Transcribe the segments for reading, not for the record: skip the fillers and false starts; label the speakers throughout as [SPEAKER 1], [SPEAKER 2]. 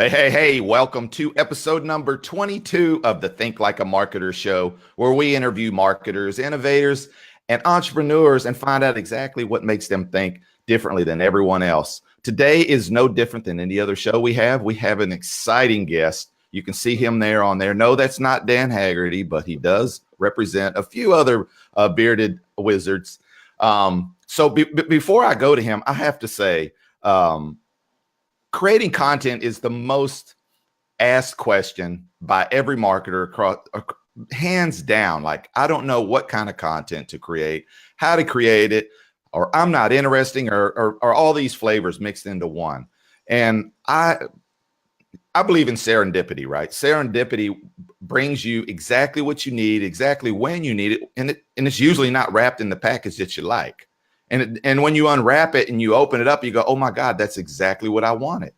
[SPEAKER 1] Hey, welcome to episode number 22 of the Think Like a Marketer show, where we interview marketers, innovators, and entrepreneurs and find out exactly what makes them think differently than everyone else. Today is no different than any other show we have. We have an exciting guest. You can see him there on there. No, that's not Dan Haggerty, but he does represent a few other bearded wizards. Before I go to him, I have to say, creating content is the most asked question by every marketer across, hands down. Like, I don't know what kind of content to create, how to create it, or I'm not interesting, or all these flavors mixed into one. And I believe in serendipity, right? Serendipity brings you exactly what you need, exactly when you need it, and it's usually not wrapped in the package that you like. And when you unwrap it and you open it up, you go, oh my God, that's exactly what I wanted.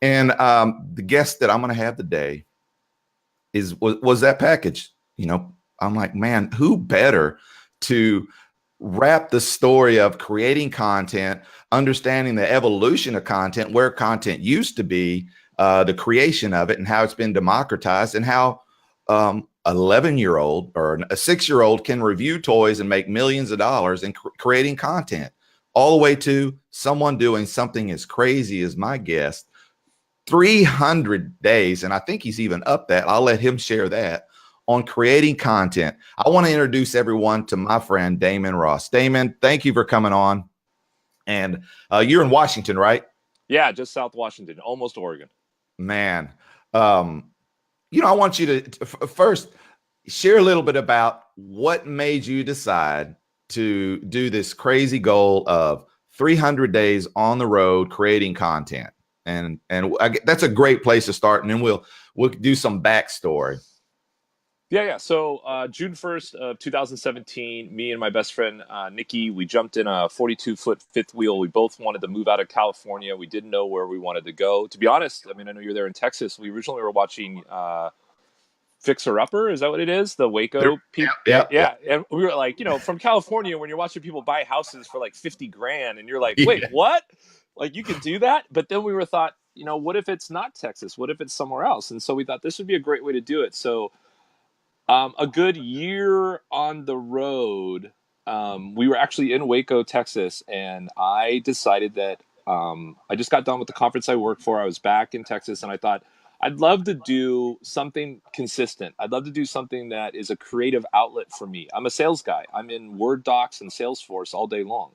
[SPEAKER 1] And the guest that I'm going to have today was that package. You know, I'm like, man, who better to wrap the story of creating content, understanding the evolution of content, where content used to be, the creation of it, and how it's been democratized, and how 11-year-old or a 6-year-old can review toys and make millions of dollars in creating content, all the way to someone doing something as crazy as my guest, 300 days. And I think he's even up that. I'll let him share that on creating content. I want to introduce everyone to my friend, Damon Ross. Damon, thank you for coming on. And you're in Washington, right?
[SPEAKER 2] Yeah, just South Washington, almost Oregon.
[SPEAKER 1] Man, I want you to first share a little bit about what made you decide to do this crazy goal of 300 days on the road creating content. And that's a great place to start. And then we'll do some backstory.
[SPEAKER 2] Yeah. So June 1st of 2017, me and my best friend, Nikki, we jumped in a 42-foot fifth wheel. We both wanted to move out of California. We didn't know where we wanted to go. To be honest, I mean, I know you're there in Texas. We originally were watching Fixer Upper. Is that what it is? The Waco people. Yeah. And we were like, from California, when you're watching people buy houses for like 50 grand and you're like, wait, what? Like, you can do that? But then we were thought, what if it's not Texas? What if it's somewhere else? And so we thought this would be a great way to do it. So a good year on the road, we were actually in Waco, Texas, and I decided that I just got done with the conference I worked for. I was back in Texas, and I thought, I'd love to do something consistent. I'd love to do something that is a creative outlet for me. I'm a sales guy. I'm in Word docs and Salesforce all day long.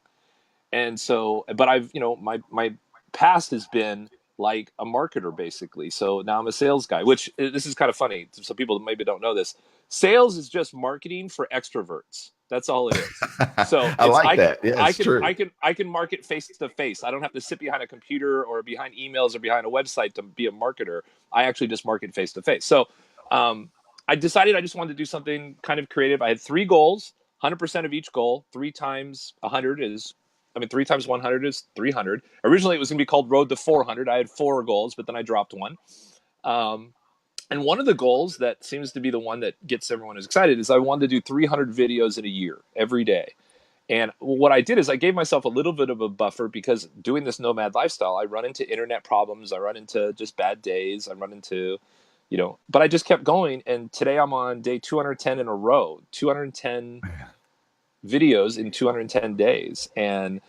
[SPEAKER 2] And so, but I've, my past has been like a marketer, basically. So now I'm a sales guy, which this is kind of funny. So people maybe don't know this. Sales is just marketing for extroverts. That's all it is. So
[SPEAKER 1] I like that. Yeah,
[SPEAKER 2] I can market face to face. I don't have to sit behind a computer or behind emails or behind a website to be a marketer. I actually just market face to face. So I decided I just wanted to do something kind of creative. I had 3 goals, 100% of each goal. 3 times 100 is, 3 times 100 is 300. Originally, it was going to be called Road to 400. I had 4 goals, but then I dropped one. And one of the goals that seems to be the one that gets everyone as excited is I wanted to do 300 videos in a year, every day. And what I did is I gave myself a little bit of a buffer, because doing this nomad lifestyle, I run into internet problems. I run into just bad days. I run into, but I just kept going. And today I'm on day 210 in a row, 210 videos in 210 days. And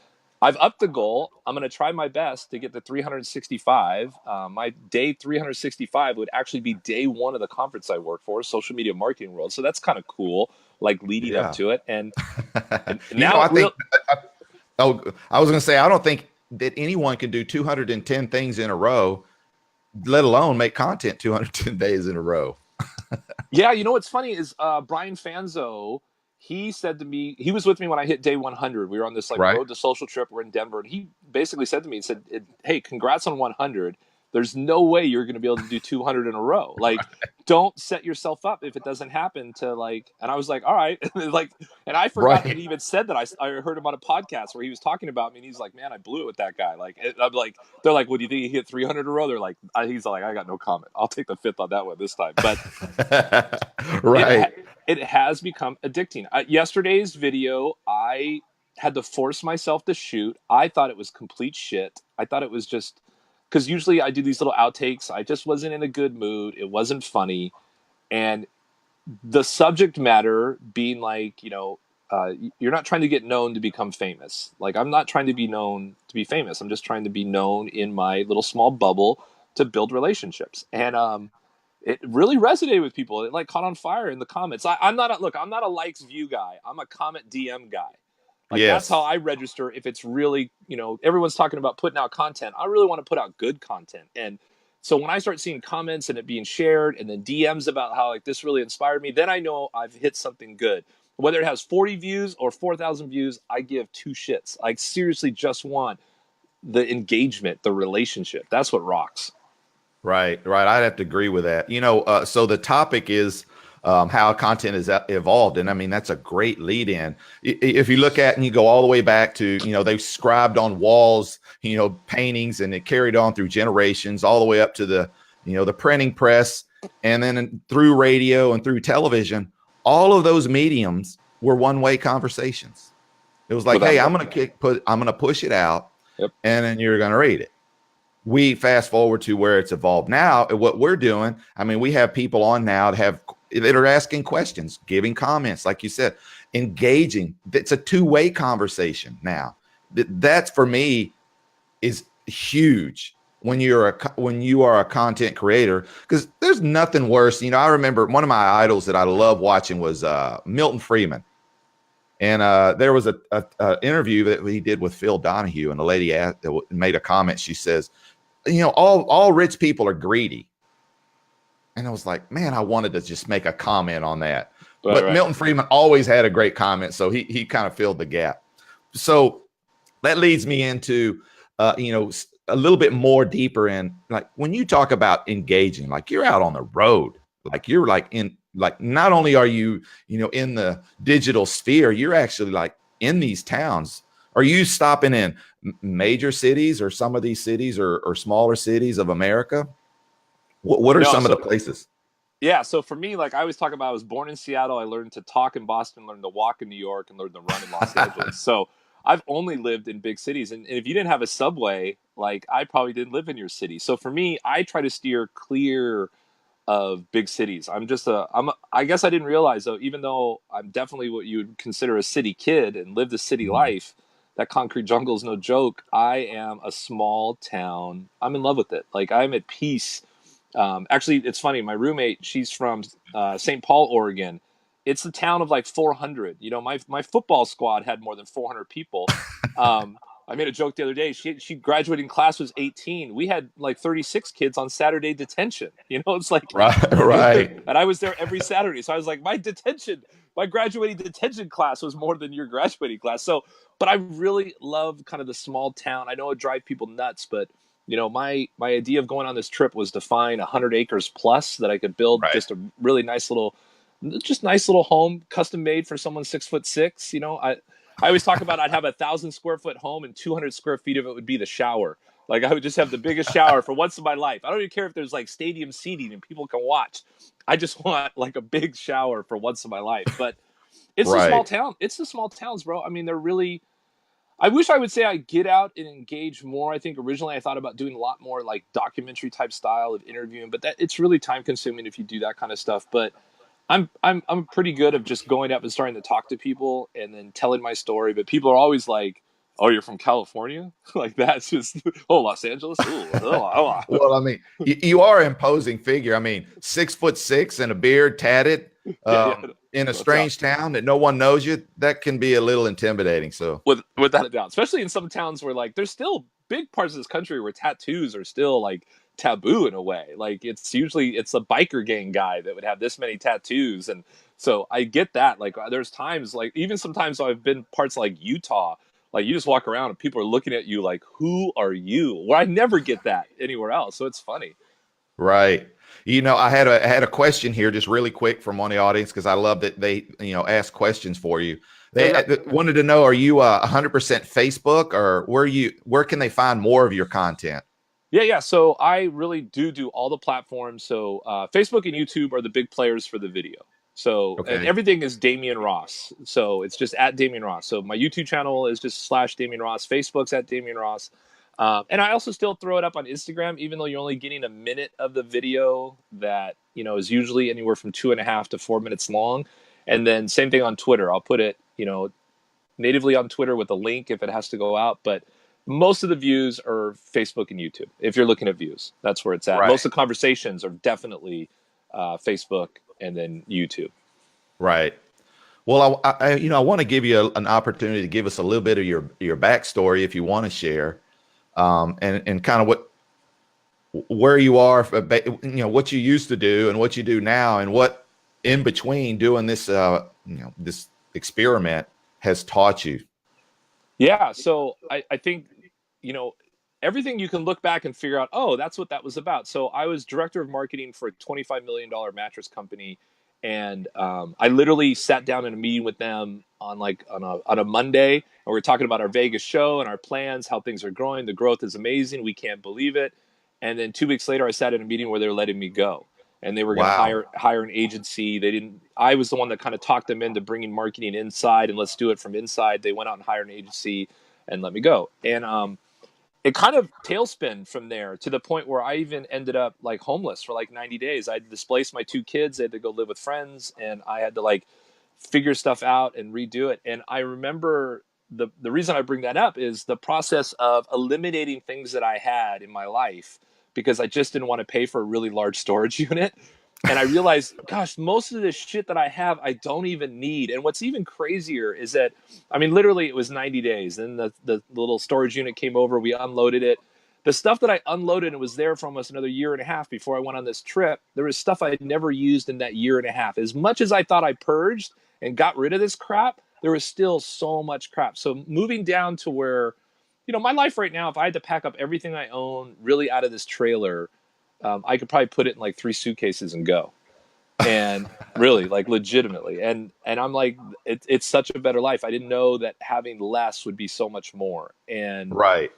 [SPEAKER 2] I've upped the goal. I'm going to try my best to get to 365. My day 365 would actually be day 1 of the conference I work for, Social Media Marketing World. So that's kind of cool, like leading up to it. And now
[SPEAKER 1] I was going to say, I don't think that anyone can do 210 things in a row, let alone make content 210 days in a row.
[SPEAKER 2] Yeah. What's funny is Brian Fanzo, he said to me, he was with me when I hit day 100. We were on this road to social trip. We're in Denver. And he basically said to me, he said, hey, congrats on 100. There's no way you're going to be able to do 200 in a row. Like, don't set yourself up if it doesn't happen to and I was like, all right. And I forgot that he even said that. I heard him on a podcast where he was talking about me, and he's like, man, I blew it with that guy. I'm like, they're like, what do you think he hit 300 in a row? They're like, he's like, I got no comment. I'll take the 5th on that one this time. But it has become addicting. Yesterday's video, I had to force myself to shoot. I thought it was complete shit. I thought it was just because usually I do these little outtakes. I just wasn't in a good mood. It wasn't funny. And the subject matter being like, you're not trying to get known to become famous. Like, I'm not trying to be known to be famous. I'm just trying to be known in my little small bubble to build relationships. And it really resonated with people. It like caught on fire in the comments. I'm not a likes view guy. I'm a comment DM guy. Like, that's how
[SPEAKER 1] Yes.
[SPEAKER 2] I register. If it's really, everyone's talking about putting out content. I really want to put out good content. And so when I start seeing comments and it being shared and then DMs about how like this really inspired me, then I know I've hit something good. Whether it has 40 views or 4,000 views, I give two shits. I seriously just want the engagement, the relationship. That's what rocks.
[SPEAKER 1] Right, right. I'd have to agree with that. So the topic is how content is evolved, and I mean that's a great lead in. If you look at and you go all the way back to they scribed on walls, paintings, and it carried on through generations, all the way up to the printing press, and then through radio and through television. All of those mediums were one-way conversations. It was like, hey, I'm gonna push it out,
[SPEAKER 2] Yep.
[SPEAKER 1] and then you're gonna read it. We fast forward to where it's evolved now. What we're doing, I mean, we have people on now that are asking questions, giving comments, like you said, engaging. It's a two-way conversation now. That's for me is huge when you are a content creator, because there's nothing worse. I remember one of my idols that I love watching was Milton Friedman. And there was a interview that he did with Phil Donahue, and the lady made a comment. She says, all rich people are greedy. And I was like, man, I wanted to just make a comment on that. But Milton Friedman always had a great comment, so he kind of filled the gap. So that leads me into, a little bit more deeper in, like, when you talk about engaging, like you're out on the road, like you're not only are you, in the digital sphere, you're actually like in these towns. Are you stopping in major cities or some of these cities or smaller cities of America? What are some of the places?
[SPEAKER 2] Yeah, so for me, like I always talk about, I was born in Seattle. I learned to talk in Boston, learned to walk in New York, and learned to run in Los Angeles. So I've only lived in big cities. And if you didn't have a subway, like I probably didn't live in your city. So for me, I try to steer clear of big cities. I guess I didn't realize though, even though I'm definitely what you would consider a city kid and live the city life, that concrete jungle is no joke. I am a small town. I'm in love with it. Like I'm at peace. Actually, it's funny. My roommate, she's from St. Paul, Oregon. It's a town of like 400. My football squad had more than 400 people. I made a joke the other day. She graduating class was 18. We had like 36 kids on Saturday detention. It's like
[SPEAKER 1] right.
[SPEAKER 2] And I was there every Saturday. So I was like, my graduating detention class was more than your graduating class. So, but I really love kind of the small town. I know it drives people nuts, but my idea of going on this trip was to find 100 acres plus that I could build just a really nice little home, custom made for someone 6'6". I always talk about I'd have 1,000 square foot home and 200 square feet of it would be the shower. Like I would just have the biggest shower for once in my life. I don't even care if there's like stadium seating and people can watch. I just want like a big shower for once in my life. But it's a small town. It's the small towns, bro. I mean, they're really. I wish I would say I get out and engage more. I think originally I thought about doing a lot more like documentary type style of interviewing, but that it's really time consuming if you do that kind of stuff. But I'm pretty good of just going up and starting to talk to people and then telling my story. But people are always like, "Oh, you're from California?" Like that's just Los Angeles.
[SPEAKER 1] Well, I mean, you are an imposing figure. I mean, 6'6" and a beard, tatted, in a strange town that no one knows you. That can be a little intimidating. So,
[SPEAKER 2] without a doubt, especially in some towns where like there's still big parts of this country where tattoos are still like taboo in a way. Like it's a biker gang guy that would have this many tattoos, and so I get that. Like there's times, like even sometimes I've been parts like Utah, like you just walk around and people are looking at you like, who are you? Well, I never get that anywhere else, so it's funny.
[SPEAKER 1] right. I had a question here just really quick from one of the audience, because I love that they ask questions for you. They wanted to know, are you 100% Facebook, or where can they find more of your content?
[SPEAKER 2] Yeah. So I really do all the platforms. So Facebook and YouTube are the big players for the video. So and everything is Demian Ross. So it's just at Demian Ross. So my YouTube channel is just /Demian Ross. Facebook's at Demian Ross. And I also still throw it up on Instagram, even though you're only getting a minute of the video that, is usually anywhere from 2.5 to 4 minutes long. And then same thing on Twitter. I'll put it, natively on Twitter with a link if it has to go out. But most of the views are Facebook and YouTube. If you're looking at views, that's where it's at.
[SPEAKER 1] Right.
[SPEAKER 2] Most of the conversations are definitely Facebook and then YouTube.
[SPEAKER 1] Right. Well, I want to give you an opportunity to give us a little bit of your backstory if you want to share, and kind of where you are, what you used to do and what you do now, and what in between doing this, this experiment has taught you.
[SPEAKER 2] Yeah. So I think, everything you can look back and figure out, oh, that's what that was about. So I was director of marketing for a $25 million mattress company. And I literally sat down in a meeting with them on a Monday, and we were talking about our Vegas show and our plans, how things are growing. The growth is amazing. We can't believe it. And then 2 weeks later, I sat in a meeting where they were letting me go, and they were going to hire an agency. They didn't. I was the one that kind of talked them into bringing marketing inside, and let's do it from inside. They went out and hired an agency and let me go. And it kind of tailspin from there to the point where I even ended up like homeless for like 90 days. I displaced my 2 kids. They had to go live with friends, and I had to like figure stuff out and redo it. And I remember the reason I bring that up is the process of eliminating things that I had in my life because I just didn't want to pay for a really large storage unit. And I realized, gosh, most of this shit that I have, I don't even need. And what's even crazier is that, I mean, literally it was 90 days. Then the little storage unit came over, we unloaded it. The stuff that I unloaded and was there for almost another year and a half before I went on this trip, there was stuff I had never used in that year and a half. As much as I thought I purged and got rid of this crap, there was still so much crap. So moving down to where, my life right now, if I had to pack up everything I own really out of this trailer, I could probably put it in like 3 suitcases and go. And really, like legitimately. And I'm like, it's such a better life. I didn't know that having less would be so much more. And
[SPEAKER 1] Right.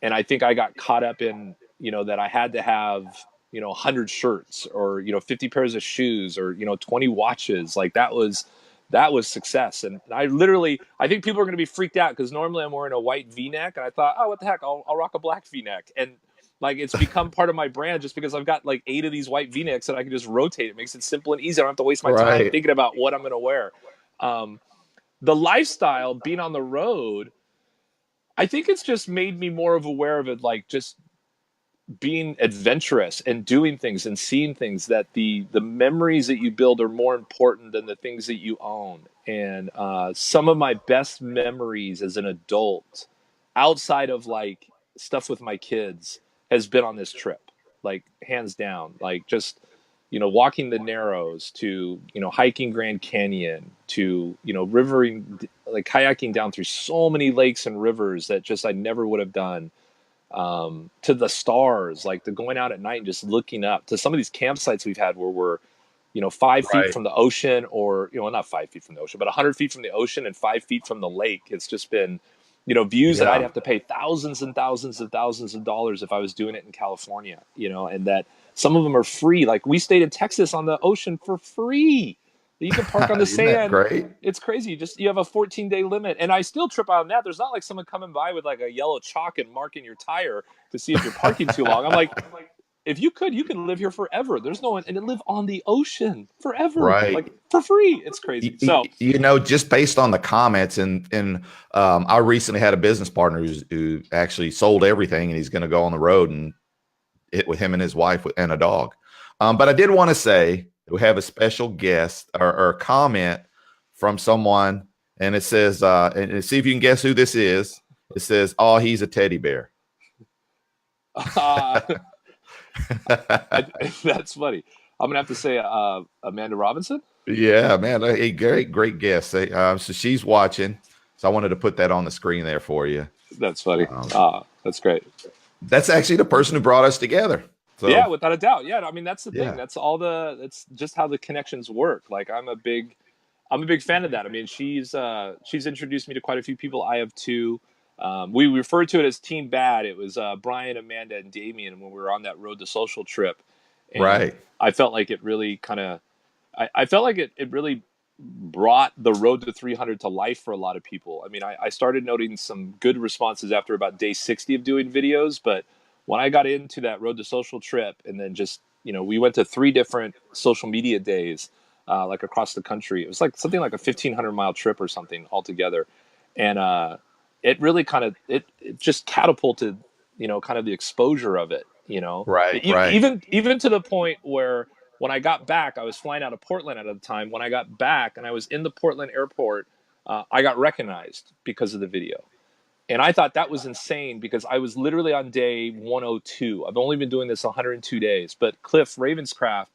[SPEAKER 2] And I think I got caught up in, that I had to have, 100 shirts or, 50 pairs of shoes or, 20 watches. Like that was success. And I think people are going to be freaked out because normally I'm wearing a white V-neck, and I thought, oh, what the heck, I'll rock a black V-neck. And like, it's become part of my brand just because I've got like 8 of these white V-necks that I can just rotate. It makes it simple and easy. I don't have to waste my time thinking about what I'm going to wear. The lifestyle, being on the road, I think it's just made me more of aware of it, like just being adventurous and doing things and seeing things, that the memories that you build are more important than the things that you own. And some of my best memories as an adult, outside of like stuff with my kids, has been on this trip, like hands down. Like just walking the Narrows, to hiking Grand Canyon, to rivering, like kayaking down through so many lakes and rivers that just I never would have done, to the stars, like the going out at night and just looking up, to some of these campsites we've had where we're 5 feet from the ocean, or not 5 feet from the ocean, but 100 feet from the ocean and 5 feet from the lake. It's just been views that I'd have to pay thousands and thousands and thousands of dollars if I was doing it in California, and that some of them are free. Like we stayed in Texas on the ocean for free. You can park on the
[SPEAKER 1] Isn't that
[SPEAKER 2] sand.
[SPEAKER 1] great?
[SPEAKER 2] It's crazy. You have a 14-day limit. And I still trip out on that. There's not like someone coming by with like a yellow chalk and marking your tire to see if you're parking too long. I'm like, if you can live here forever. There's no one, and live on the ocean forever, like for free. It's crazy. So
[SPEAKER 1] just based on the comments, and I recently had a business partner who actually sold everything, and he's going to go on the road and it with him and his wife and a dog. But I did want to say we have a special guest or comment from someone, and it says, and see if you can guess who this is. It says, "Oh, he's a teddy bear."
[SPEAKER 2] That's funny. I'm gonna have to say Amanda Robinson.
[SPEAKER 1] Yeah, man, a great guest. So she's watching, so I wanted to put that on the screen there for you.
[SPEAKER 2] That's funny. That's great.
[SPEAKER 1] That's actually the person who brought us together. So,
[SPEAKER 2] yeah, without a doubt. Yeah, I mean that's the thing. That's that's just how the connections work. Like I'm a big fan of that. I mean, she's introduced me to quite a few people. I have too. We refer to it as Team Bad. It was Brian, Amanda, and Demian when we were on that Road to Social trip. And
[SPEAKER 1] right.
[SPEAKER 2] I felt like it really kind of, I felt like it really brought the road to 300 to life for a lot of people. I mean, I started noting some good responses after about day 60 of doing videos, but when I got into that road to social trip, and then just, we went to 3 different social media days, like across the country. It was like something like a 1,500-mile trip or something altogether. And it really it just catapulted, kind of the exposure of it,
[SPEAKER 1] Right, right.
[SPEAKER 2] even to the point where when I got back, I was flying out of Portland at the time. When I got back and I was in the Portland airport, I got recognized because of the video. And I thought that was insane because I was literally on day 102. I've only been doing this 102 days. But Cliff Ravenscraft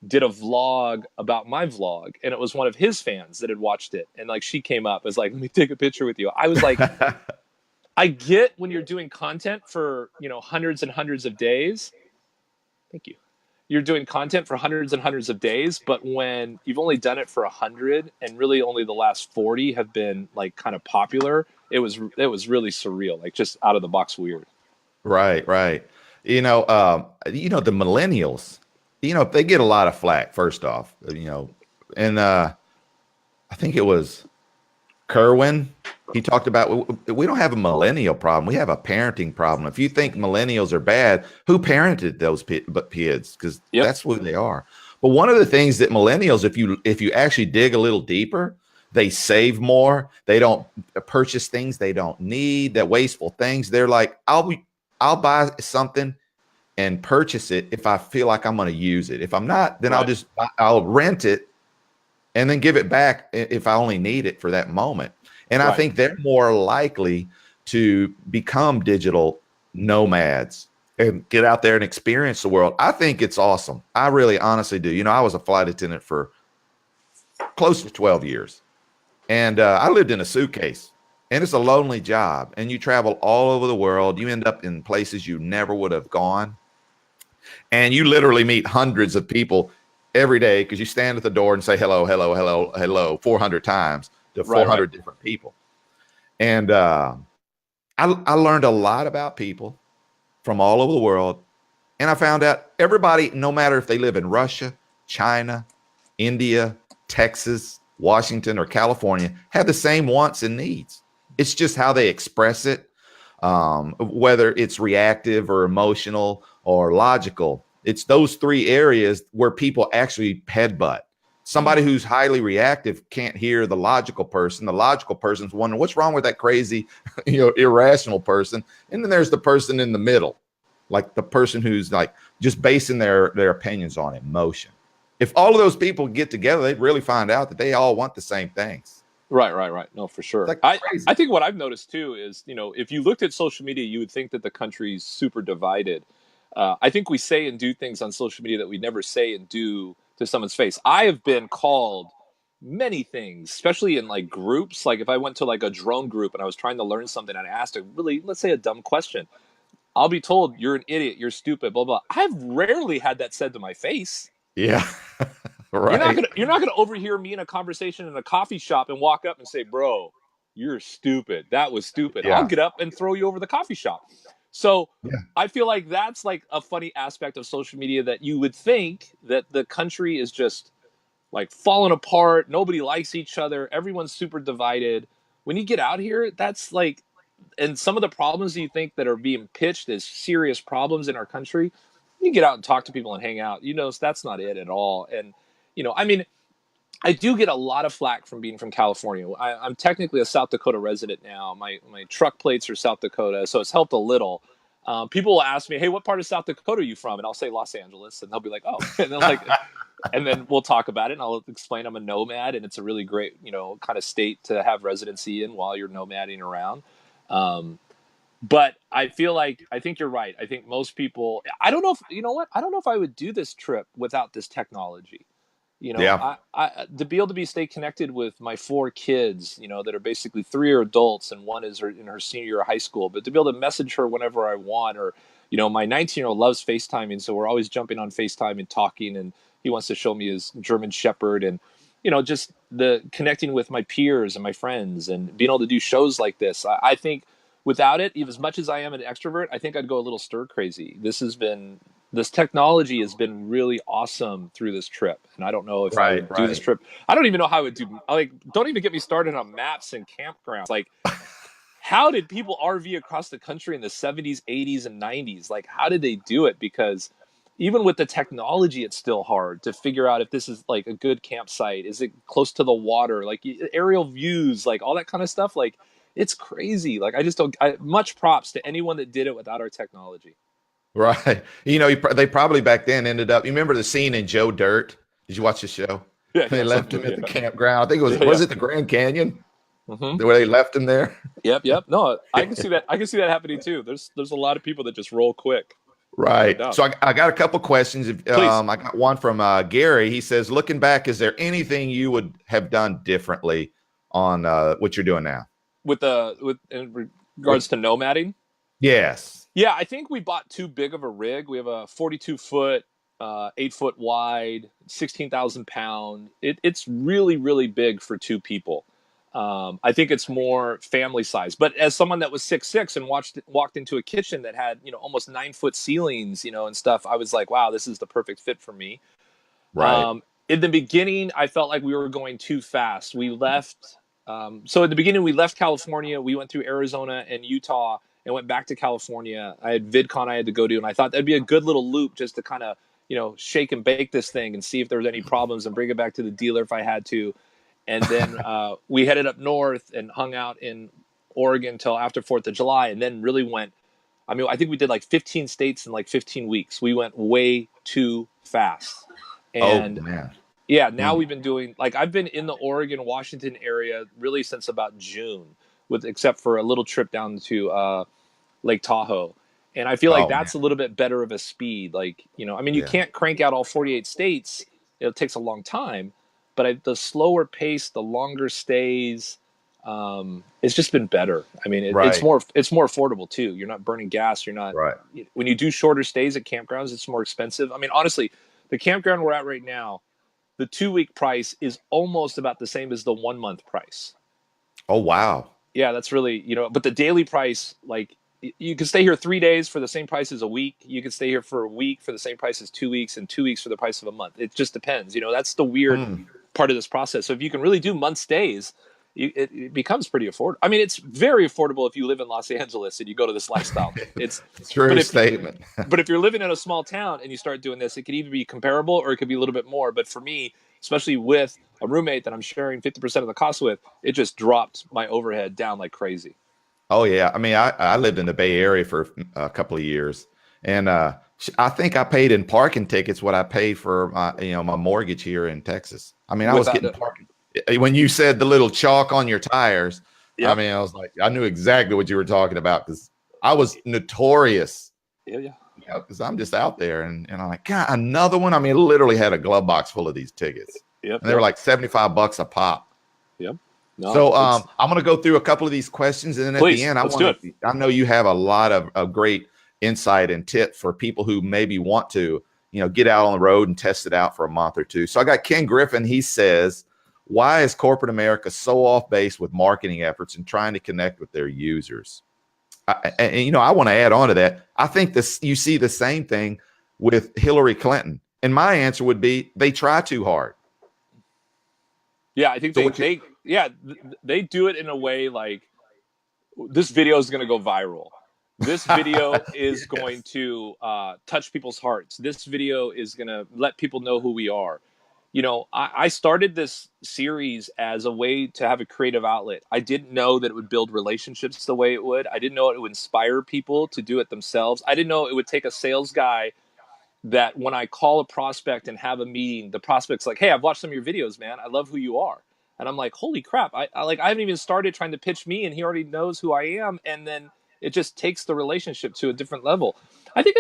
[SPEAKER 2] did a vlog about my vlog, and it was one of his fans that had watched it. And like, she came up, was like, let me take a picture with you. I was like, I get when you're doing content for, hundreds and hundreds of days. Thank you. You're doing content for hundreds and hundreds of days, but when you've only done it for 100 and really only the last 40 have been like kind of popular, it was really surreal, like just out of the box weird.
[SPEAKER 1] Right, right. The millennials, they get a lot of flack, first off, and I think it was Kerwin. He talked about we don't have a millennial problem. We have a parenting problem. If you think millennials are bad, who parented those kids? Because
[SPEAKER 2] Yep.
[SPEAKER 1] that's who they are. But one of the things that millennials, if you actually dig a little deeper, they save more. They don't purchase things they don't need, that wasteful things. They're like, I'll buy something and purchase it if I feel like I'm going to use it. If I'm not, then
[SPEAKER 2] Right.
[SPEAKER 1] I'll rent it and then give it back if I only need it for that moment. And I
[SPEAKER 2] Right.
[SPEAKER 1] think they're more likely to become digital nomads and get out there and experience the world. I think it's awesome. I really honestly do. I was a flight attendant for close to 12 years, and I lived in a suitcase, and it's a lonely job, and you travel all over the world. You end up in places you never would have gone, and you literally meet hundreds of people every day because you stand at the door and say hello, hello, hello, hello 400 times to
[SPEAKER 2] Right. Right.
[SPEAKER 1] 400 different people. And I learned a lot about people from all over the world. And I found out everybody, no matter if they live in Russia, China, India, Texas, Washington, or California, have the same wants and needs. It's just how they express it, whether it's reactive or emotional or logical. It's those 3 areas where people actually headbutt. Somebody who's highly reactive can't hear the logical person. The logical person's wondering what's wrong with that crazy, irrational person. And then there's the person in the middle, like the person who's like just basing their opinions on emotion. If all of those people get together, they'd really find out that they all want the same things.
[SPEAKER 2] Right. Right. Right. No, for
[SPEAKER 1] It's
[SPEAKER 2] sure.
[SPEAKER 1] like
[SPEAKER 2] I
[SPEAKER 1] crazy.
[SPEAKER 2] think what I've noticed too is, if you looked at social media, you would think that the country's super divided. I think we say and do things on social media that we never say and do to someone's face. I have been called many things, especially in like groups. Like if I went to like a drone group and I was trying to learn something and I asked a really, let's say, a dumb question, I'll be told you're an idiot, you're stupid, blah blah. I've rarely had that said to my face.
[SPEAKER 1] Yeah.
[SPEAKER 2] You're not
[SPEAKER 1] Right.
[SPEAKER 2] gonna you're not gonna overhear me in a conversation in a coffee shop and walk up and say, "Bro, you're stupid. That was stupid." I'll
[SPEAKER 1] Yeah.
[SPEAKER 2] get up and throw you over the coffee shop. So
[SPEAKER 1] Yeah.
[SPEAKER 2] I feel like that's like a funny aspect of social media, that you would think that the country is just like falling apart. Nobody likes each other. Everyone's super divided. When you get out here, that's like, and some of the problems you think that are being pitched as serious problems in our country, you get out and talk to people and hang out, that's not it at all. And I mean, I do get a lot of flack from being from California. I'm technically a South Dakota resident now. My truck plates are South Dakota, so it's helped a little. People will ask me, "Hey, what part of South Dakota are you from?" And I'll say Los Angeles, and they'll be like, "Oh," and then and then we'll talk about it, and I'll explain I'm a nomad, and it's a really great, kind of state to have residency in while you're nomading around. Um, but I think you're right. I think most people. I don't know if you know what. I don't know if I would do this trip without this technology.
[SPEAKER 1] Yeah.
[SPEAKER 2] I to be able to stay connected with my 4 kids, that are basically 3 are adults and one is in her senior year of high school, but to be able to message her whenever I want, or, my 19-year-old loves FaceTiming. So we're always jumping on FaceTime and talking, and he wants to show me his German Shepherd, and, just the connecting with my peers and my friends and being able to do shows like this. I think without it, as much as I am an extrovert, I think I'd go a little stir crazy. This has been this technology has been really awesome through this trip. And I don't know if I
[SPEAKER 1] Right,
[SPEAKER 2] would do this
[SPEAKER 1] right.
[SPEAKER 2] trip. I don't even know how I would do, like, don't even get me started on maps and campgrounds. Like, how did people RV across the country in the 70s, 80s, and 90s? Like, how did they do it? Because even with the technology, it's still hard to figure out if this is like a good campsite. Is it close to the water? Like aerial views, like all that kind of stuff. Like, it's crazy. Like, I just don't, much props to anyone that did it without our technology.
[SPEAKER 1] Right. You know, they probably back then ended up. You remember the scene in Joe Dirt? Did you watch the show?
[SPEAKER 2] Yeah,
[SPEAKER 1] They
[SPEAKER 2] yeah,
[SPEAKER 1] left him
[SPEAKER 2] something.
[SPEAKER 1] at
[SPEAKER 2] Yeah,
[SPEAKER 1] the campground. I think it
[SPEAKER 2] yeah,
[SPEAKER 1] was
[SPEAKER 2] yeah.
[SPEAKER 1] it the Grand Canyon
[SPEAKER 2] Mm-hmm.
[SPEAKER 1] where they left him there?
[SPEAKER 2] Yep, yep. No, I can see that. I can see that happening too. There's a lot of people that just roll quick, no
[SPEAKER 1] Right.
[SPEAKER 2] doubt.
[SPEAKER 1] So I got a couple questions.
[SPEAKER 2] Please,
[SPEAKER 1] I got one from Gary. He says, looking back, is there anything you would have done differently on what you're doing now?
[SPEAKER 2] with in
[SPEAKER 1] Or
[SPEAKER 2] regards to nomading.
[SPEAKER 1] yes.
[SPEAKER 2] Yeah, I think we bought too big of a rig. We have a 42 foot, 8 foot wide, 16,000 pound. It's really, really big for two people. I think it's more family size. But as someone that was 6'6" and walked into a kitchen that had almost 9 foot ceilings, and stuff, I was like, wow, this is the perfect fit for me.
[SPEAKER 1] Right.
[SPEAKER 2] In the beginning, I felt like we were going too fast. We left. So at the beginning, we left California. We went through Arizona and Utah and went back to California. I had VidCon I had to go to, and I thought that'd be a good little loop just to kind of shake and bake this thing and see if there was any problems and bring it back to the dealer if I had to. And then we headed up north and hung out in Oregon until after 4th of July, and then really went. I mean, I think we did like 15 states in like 15 weeks. We went way too fast.
[SPEAKER 1] Oh
[SPEAKER 2] And
[SPEAKER 1] man.
[SPEAKER 2] yeah, now
[SPEAKER 1] Mm.
[SPEAKER 2] we've been doing, like, I've been in the Oregon, Washington area really since about June, with except for a little trip down to Lake Tahoe. And I feel like
[SPEAKER 1] Oh man.
[SPEAKER 2] that's a little bit better of a speed. Like, I mean, you
[SPEAKER 1] Yeah.
[SPEAKER 2] can't crank out all 48 states. It takes a long time, but the slower pace, the longer stays, it's just been better. I mean,
[SPEAKER 1] Right.
[SPEAKER 2] it's more affordable too. You're not burning gas. You're not,
[SPEAKER 1] Right.
[SPEAKER 2] when you do shorter stays at campgrounds, it's more expensive. I mean, honestly, the campground we're at right now, the 2 week price is almost about the same as the 1 month price.
[SPEAKER 1] Oh wow.
[SPEAKER 2] Yeah, that's really, but the daily price, like, you can stay here 3 days for the same price as a week. You can stay here for a week for the same price as 2 weeks, and 2 weeks for the price of a month. It just depends. That's the weird
[SPEAKER 1] Hmm.
[SPEAKER 2] part of this process. So if you can really do month stays, it becomes pretty affordable. I mean, it's very affordable if you live in Los Angeles and you go to this lifestyle. But
[SPEAKER 1] True
[SPEAKER 2] if
[SPEAKER 1] statement.
[SPEAKER 2] but if you're living in a small town and you start doing this, it could either be comparable or it could be a little bit more. But for me, especially with a roommate that I'm sharing 50% of the cost with, it just dropped my overhead down like crazy.
[SPEAKER 1] Oh yeah, I mean, I lived in the Bay Area for a couple of years, and I think I paid in parking tickets what I paid for my mortgage here in Texas. I mean, I was
[SPEAKER 2] Without
[SPEAKER 1] getting
[SPEAKER 2] it.
[SPEAKER 1] parking. When you said the little chalk on your tires, I
[SPEAKER 2] Yep.
[SPEAKER 1] mean, I was like, I knew exactly what you were talking about because I was notorious,
[SPEAKER 2] Yeah, yeah.
[SPEAKER 1] because I'm just out there, and I'm like, God, another one. I mean, I literally had a glove box full of these tickets,
[SPEAKER 2] Yep,
[SPEAKER 1] and they were
[SPEAKER 2] yep,
[SPEAKER 1] like $75 a pop.
[SPEAKER 2] yep. No,
[SPEAKER 1] So
[SPEAKER 2] it's
[SPEAKER 1] I'm going to go through a couple of these questions, and then at the
[SPEAKER 2] please,
[SPEAKER 1] end, I
[SPEAKER 2] let's do
[SPEAKER 1] want
[SPEAKER 2] it.
[SPEAKER 1] to. I know you have a lot of great insight and tips for people who maybe want to, get out on the road and test it out for a month or two. So I got Ken Griffin. He says, "Why is corporate America so off base with marketing efforts and trying to connect with their users?" And I want to add on to that. I think this you see the same thing with Hillary Clinton, and my answer would be they try too hard.
[SPEAKER 2] Yeah, I think
[SPEAKER 1] So what you
[SPEAKER 2] they do it in a way like, this video is going to go viral. This video is going
[SPEAKER 1] yes.
[SPEAKER 2] to touch people's hearts. This video is going to let people know who we are. I started this series as a way to have a creative outlet. I didn't know that it would build relationships the way it would. I didn't know it would inspire people to do it themselves. I didn't know it would take a sales guy that when I call a prospect and have a meeting, the prospect's like, "Hey, I've watched some of your videos, man. I love who you are." And I'm like, "Holy crap. I haven't even started trying to pitch me and he already knows who I am." And then it just takes the relationship to a different level. I think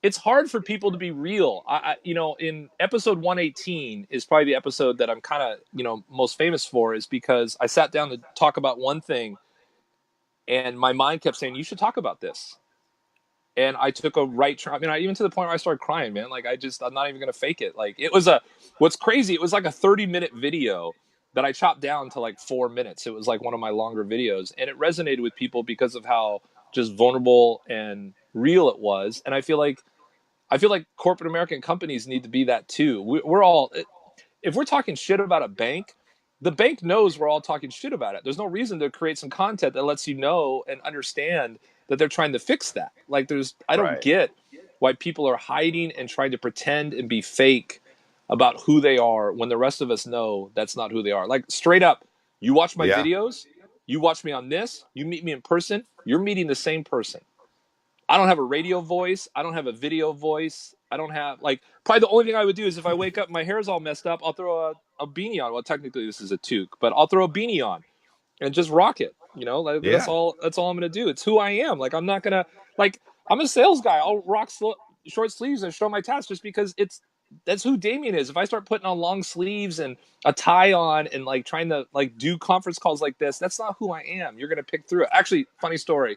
[SPEAKER 2] it's hard for people to be real. In episode 118 is probably the episode that I'm kind of, most famous for, is because I sat down to talk about one thing and my mind kept saying, "You should talk about this." And I took a right turn. I mean, even to the point where I started crying, man. Like, I'm not even going to fake it. Like, what's crazy, it was like a 30-minute video that I chopped down to like 4 minutes. It was like one of my longer videos. And it resonated with people because of how just vulnerable and real it was. And I feel like I feel like corporate American companies need to be that too. We're all, if we're talking shit about a bank, the bank knows we're all talking shit about it. There's no reason to create some content that lets you know and understand that they're trying to fix that. Like I don't
[SPEAKER 1] Right.
[SPEAKER 2] get why people are hiding and trying to pretend and be fake about who they are when the rest of us know that's not who they are. Like straight up, you watch my
[SPEAKER 1] Yeah.
[SPEAKER 2] videos, you watch me on this, you meet me in person, you're meeting the same person. I don't have a radio voice. I don't have a video voice. I don't have like probably the only thing I would do is if I wake up, my hair's all messed up, I'll throw a beanie on. Well, technically this is a toque, but I'll throw a beanie on and just rock it. You know, like,
[SPEAKER 1] Yeah.
[SPEAKER 2] That's all I'm gonna do. It's who I am. Like I'm not gonna like I'm a sales guy. I'll rock short sleeves and show my tats just because that's who Demian is. If I start putting on long sleeves and a tie on and like trying to like do conference calls like this, that's not who I am. You're gonna pick through it. Actually, funny story.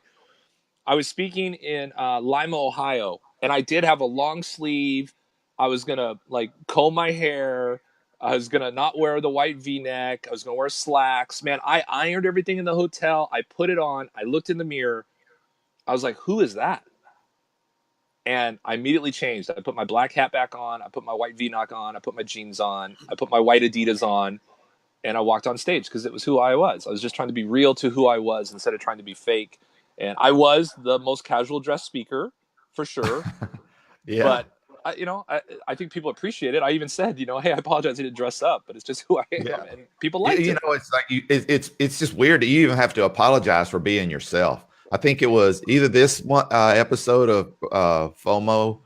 [SPEAKER 2] I was speaking in Lima, Ohio, and I did have a long sleeve. I was gonna like comb my hair. I was gonna not wear the white V-neck. I was gonna wear slacks. Man, I ironed everything in the hotel. I put it on. I looked in the mirror. I was like, "Who is that?" And I immediately changed. I put my black hat back on. I put my white V-neck on. I put my jeans on. I put my white Adidas on, and I walked on stage because it was who I was. I was just trying to be real to who I was instead of trying to be fake. And I was the most casual dressed speaker for sure,
[SPEAKER 1] Yeah.
[SPEAKER 2] but I think people appreciate it. I even said, hey, I apologize I didn't dress up, but it's just who I am,
[SPEAKER 1] Yeah.
[SPEAKER 2] and people liked it.
[SPEAKER 1] It's like it's just weird that you even have to apologize for being yourself. I think it was either this one episode of FOMO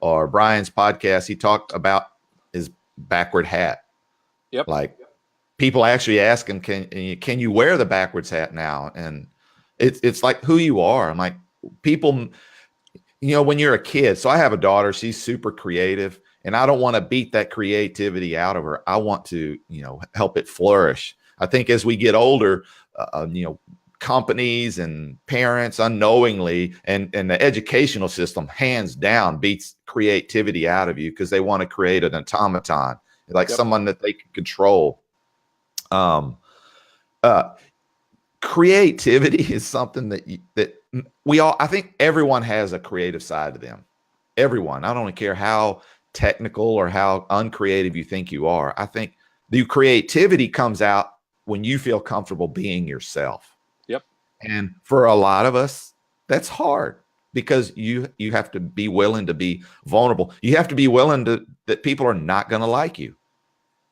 [SPEAKER 1] or Brian's podcast. He talked about his backward hat.
[SPEAKER 2] Yep.
[SPEAKER 1] Like people actually ask him, can you wear the backwards hat now? And it's like who you are. I'm like people, when you're a kid. So I have a daughter. She's super creative, and I don't want to beat that creativity out of her. I want to, help it flourish. I think as we get older, companies and parents unknowingly and the educational system hands down beats creativity out of you because they want to create an automaton, like
[SPEAKER 2] Yep.
[SPEAKER 1] someone that they can control. Um, uh, Creativity is something that we all, I think everyone has a creative side to them. Everyone. I don't care how technical or how uncreative you think you are. I think the creativity comes out when you feel comfortable being yourself.
[SPEAKER 2] Yep.
[SPEAKER 1] And for a lot of us, that's hard because you have to be willing to be vulnerable. You have to be willing to that people are not going to like you.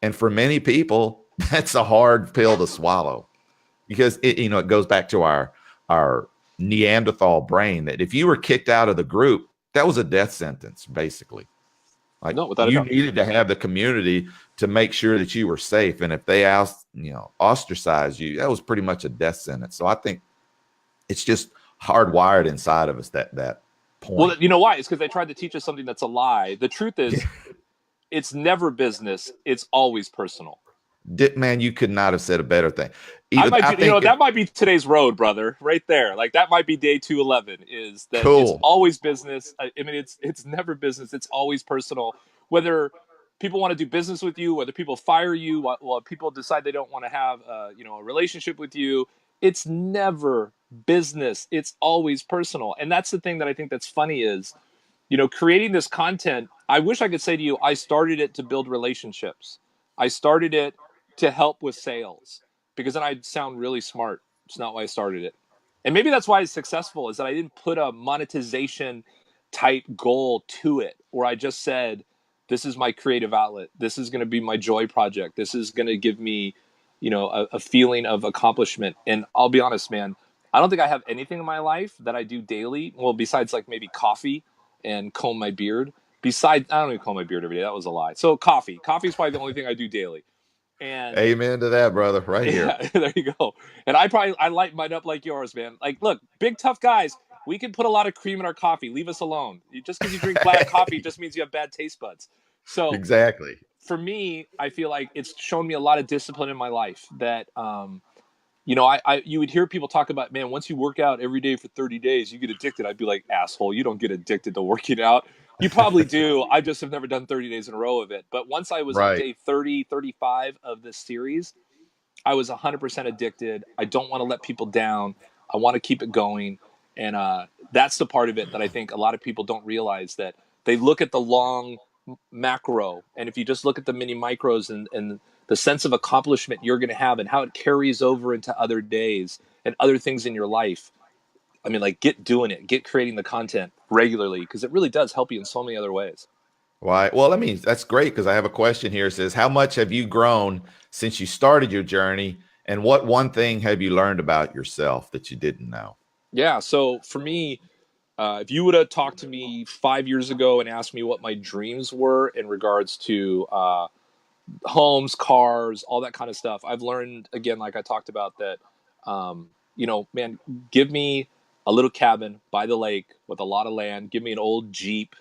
[SPEAKER 1] And for many people, that's a hard pill to swallow because it goes back to our Neanderthal brain that if you were kicked out of the group, that was a death sentence, basically. Like
[SPEAKER 2] No, without a
[SPEAKER 1] you
[SPEAKER 2] doubt.
[SPEAKER 1] needed to have the community to make sure that you were safe. And if they ostracized you, that was pretty much a death sentence. So I think it's just hardwired inside of us that
[SPEAKER 2] Well,
[SPEAKER 1] point.
[SPEAKER 2] you know why? It's because they tried to teach us something that's a lie. The truth is, it's never business. It's always personal.
[SPEAKER 1] Man, you could not have said a better thing.
[SPEAKER 2] I
[SPEAKER 1] Even
[SPEAKER 2] might
[SPEAKER 1] I
[SPEAKER 2] be,
[SPEAKER 1] think
[SPEAKER 2] that might be today's road, brother, right there. Like that might be day 211. Is that it's
[SPEAKER 1] cool.
[SPEAKER 2] always business. I mean, it's never business. It's always personal. Whether people want to do business with you, whether people fire you, well, people decide they don't want to have, a relationship with you. It's never business. It's always personal, and that's the thing that I think that's funny is, creating this content. I wish I could say to you, I started it to build relationships. I started it to help with sales because then I'd sound really smart. It's not why I started it. And maybe that's why it's successful is that I didn't put a monetization type goal to it, where I just said, this is my creative outlet. This is going to be my joy project. This is going to give me, a feeling of accomplishment. And I'll be honest, man, I don't think I have anything in my life that I do daily. Well, besides like maybe coffee and comb my beard. Besides, I don't even comb my beard every day. That was a lie. So coffee. Coffee is probably the only thing I do daily. And
[SPEAKER 1] Amen to that, brother. Right here.
[SPEAKER 2] yeah, there you go. And I light mine up like yours, man. Like, look, big tough guys, we can put a lot of cream in our coffee. Leave us alone. Just because you drink black coffee just means you have bad taste buds. So
[SPEAKER 1] Exactly.
[SPEAKER 2] for me, I feel like it's shown me a lot of discipline in my life that I you would hear people talk about, man, once you work out every day for 30 days, you get addicted. I'd be like, asshole, you don't get addicted to working out. You probably do. I just have never done 30 days in a row of it. But once I was on
[SPEAKER 1] Right.
[SPEAKER 2] day 30, 35 of this series, I was 100% addicted. I don't want to let people down. I want to keep it going. And that's the part of it that I think a lot of people don't realize, that They look at the long macro. And if you just look at the mini micros and the sense of accomplishment you're going to have and how it carries over into other days and other things in your life, I mean, like, get doing it, get creating the content regularly, because it really does help you in so many other ways.
[SPEAKER 1] Why? Well, I mean, that's great because I have a question here. It says, how much have you grown since you started your journey? And what one thing have you learned about yourself that you didn't know?
[SPEAKER 2] Yeah. So for me, if you would have talked to me 5 years ago and asked me what my dreams were in regards to homes, cars, all that kind of stuff, I've learned, again, like I talked about, that, man, give me a little cabin by the lake with a lot of land, give me an old Jeep,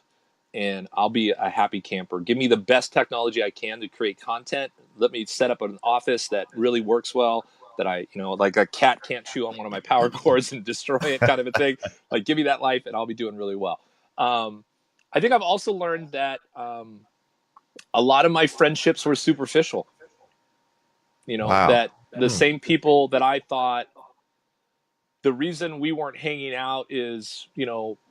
[SPEAKER 2] and I'll be a happy camper. Give me the best technology I can to create content. Let me set up an office that really works well, that like a cat can't chew on one of my power cords and destroy it, kind of a thing. Like, give me that life and I'll be doing really well. I think I've also learned that a lot of my friendships were superficial.
[SPEAKER 1] Wow.
[SPEAKER 2] That the same people that I thought, the reason we weren't hanging out is,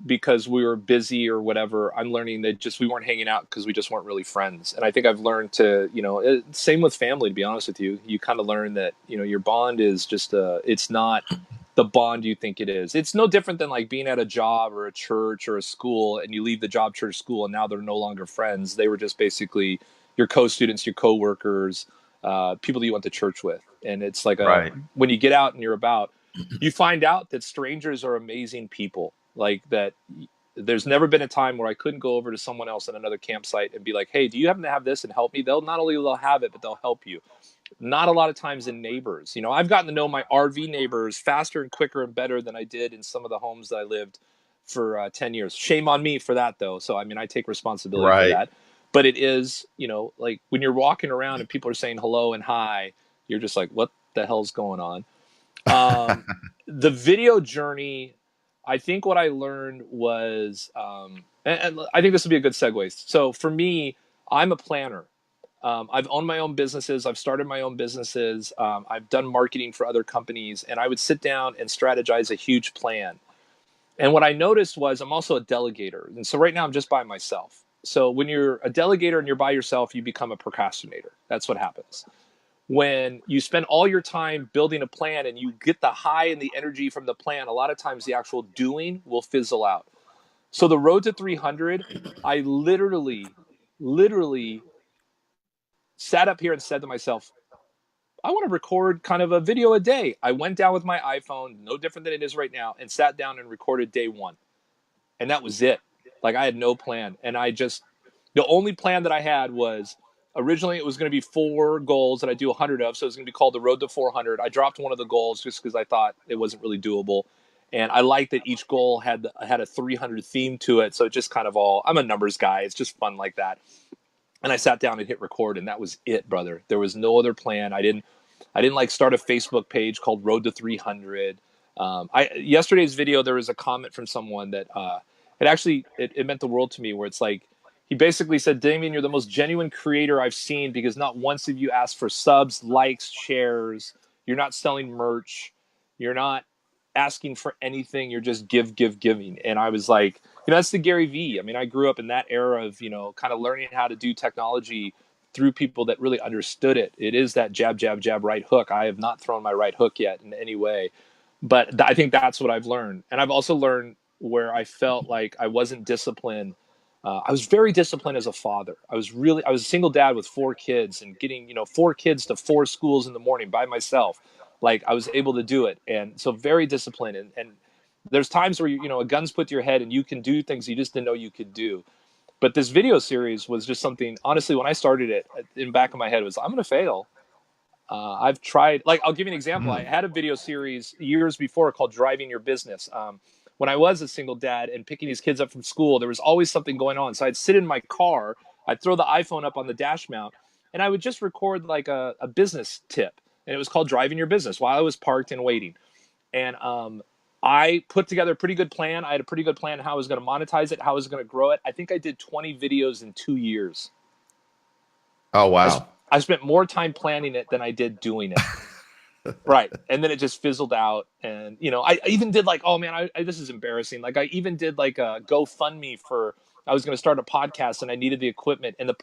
[SPEAKER 2] because we were busy or whatever. I'm learning that just we weren't hanging out because we just weren't really friends. And I think I've learned to, same with family, to be honest with you. You kind of learn that, your bond is just it's not the bond you think it is. It's no different than like being at a job or a church or a school, and you leave the job, church, school, and now they're no longer friends. They were just basically your co-students, your co-workers, people that you went to church with. And it's like
[SPEAKER 1] Right.
[SPEAKER 2] when you get out and you're about, you find out that strangers are amazing people. Like that, there's never been a time where I couldn't go over to someone else at another campsite and be like, hey, do you happen to have this, and help me? They'll not only they'll have it, but they'll help you. Not a lot of times in neighbors. I've gotten to know my RV neighbors faster and quicker and better than I did in some of the homes that I lived for 10 years. Shame on me for that, though. So, I mean, I take responsibility for
[SPEAKER 1] Right.
[SPEAKER 2] that. But it is, like when you're walking around and people are saying hello and hi, you're just like, what the hell's going on? The video journey, I think what I learned was, and I think this would be a good segue. So for me, I'm a planner. I've owned my own businesses. I've started my own businesses. I've done marketing for other companies, and I would sit down and strategize a huge plan. And what I noticed was I'm also a delegator. And so right now I'm just by myself. So when you're a delegator and you're by yourself, you become a procrastinator. That's what happens. When you spend all your time building a plan and you get the high and the energy from the plan, a lot of times the actual doing will fizzle out. So the road to 300, I literally sat up here and said to myself, I want to record kind of a video a day. I went down with my iPhone, no different than it is right now, and sat down and recorded day one. And that was it. Like, I had no plan. And the only plan that I had was, originally it was going to be 4 goals that I do 100 of. So it was going to be called the Road to 400. I dropped one of the goals just because I thought it wasn't really doable. And I liked that each goal had a 300 theme to it. So it just kind of I'm a numbers guy. It's just fun like that. And I sat down and hit record, and that was it, brother. There was no other plan. I didn't like start a Facebook page called Road to 300. Yesterday's video, there was a comment from someone that it meant the world to me, where it's like, he basically said, Demian, you're the most genuine creator I've seen, because not once have you asked for subs, likes, shares. You're not selling merch. You're not asking for anything. You're just giving. And I was like, that's the Gary V. I mean, I grew up in that era of, kind of learning how to do technology through people that really understood it. It is that jab, jab, jab, right hook. I have not thrown my right hook yet in any way. But I think that's what I've learned. And I've also learned where I felt like I wasn't disciplined. I was very disciplined as a father. I was a single dad with 4 kids, and getting, 4 kids to 4 schools in the morning by myself. Like, I was able to do it. And so very disciplined. And there's times where, a gun's put to your head and you can do things you just didn't know you could do. But this video series was just something, honestly, when I started it, in the back of my head was, I'm going to fail. I've tried, like, I'll give you an example. I had a video series years before called Driving Your Business. When I was a single dad and picking these kids up from school, there was always something going on. So I'd sit in my car, I'd throw the iPhone up on the dash mount, and I would just record like a business tip. And it was called Driving Your Business while I was parked and waiting. And I put together a pretty good plan. I had a pretty good plan how I was going to monetize it, how I was going to grow it. I think I did 20 videos in 2 years.
[SPEAKER 1] Oh, wow.
[SPEAKER 2] I spent more time planning it than I did doing it. Right. And then it just fizzled out. And, I even did like, oh man, this is embarrassing. Like, I even did like a GoFundMe for I was going to start a podcast and I needed the equipment, and the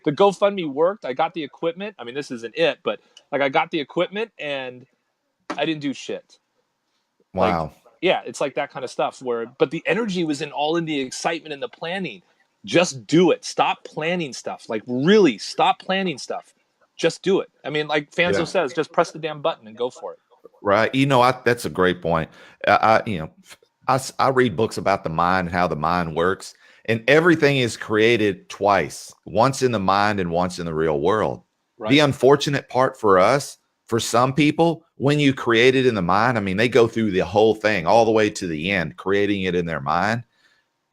[SPEAKER 2] GoFundMe worked. I got the equipment. I mean, this isn't it, but like I got the equipment and I didn't do shit.
[SPEAKER 1] Wow.
[SPEAKER 2] Like, yeah, it's like that kind of stuff but the energy was in the excitement and the planning. Just do it. Stop planning stuff. Like, really stop planning stuff. Just do it. I mean, like Fanzo says, just press the damn button and go for it.
[SPEAKER 1] Right. That's a great point. I read books about the mind and how the mind works, and everything is created twice, once in the mind and once in the real world. Right. The unfortunate part for us, for some people, when you create it in the mind, I mean, they go through the whole thing all the way to the end, creating it in their mind.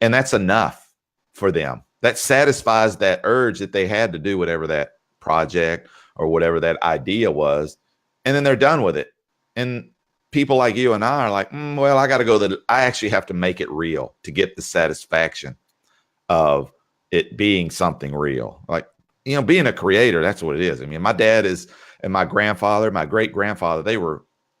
[SPEAKER 1] And that's enough for them. That satisfies that urge that they had to do whatever that project or whatever that idea was. And then they're done with it. And people like you and I are like, well, I got to go I actually have to make it real to get the satisfaction of it being something real. Like, being a creator, that's what it is. I mean, my dad and my grandfather, my great grandfather, they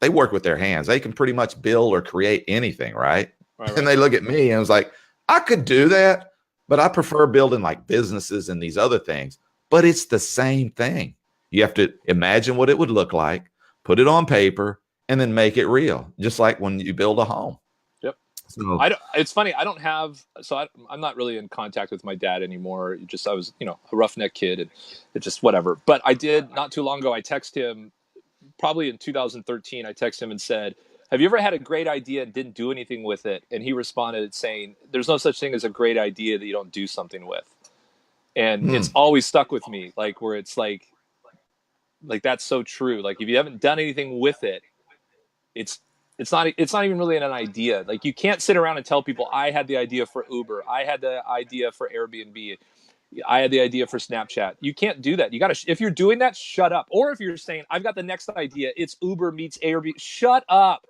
[SPEAKER 1] work with their hands. They can pretty much build or create anything. Right. And they look at me and I was like, I could do that, but I prefer building like businesses and these other things, but it's the same thing. You have to imagine what it would look like, put it on paper, and then make it real, just like when you build a home.
[SPEAKER 2] Yep. So it's funny. I'm not really in contact with my dad anymore. I was, a roughneck kid, and it just whatever. But I did not too long ago. I texted him, probably in 2013. I texted him and said, "Have you ever had a great idea and didn't do anything with it?" And he responded saying, "There's no such thing as a great idea that you don't do something with." And it's always stuck with me, like where it's like that's so true. Like if you haven't done anything with it, it's not even really an idea. Like you can't sit around and tell people, I had the idea for Uber, I had the idea for Airbnb, I had the idea for Snapchat. You can't do that. You got to, if you're doing that, shut up. Or if you're saying, I've got the next idea, it's Uber meets Airbnb, shut up.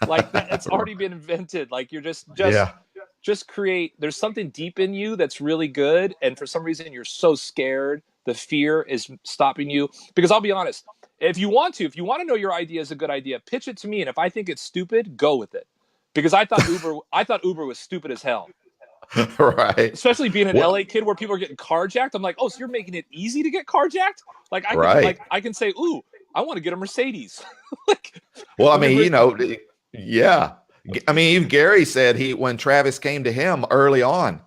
[SPEAKER 2] Like it's already been invented. Like you're just create. There's something deep in you that's really good, and for some reason you're so scared. The fear is stopping you. Because I'll be honest, if you want to know your idea is a good idea, pitch it to me, and if I think it's stupid, go with it. Because I thought Uber was stupid as hell.
[SPEAKER 1] Right.
[SPEAKER 2] Especially being an LA kid where people are getting carjacked. I'm like, oh, so you're making it easy to get carjacked? Like I can say, ooh, I want to get a Mercedes.
[SPEAKER 1] Well, I mean, yeah. I mean, even Gary said when Travis came to him early on,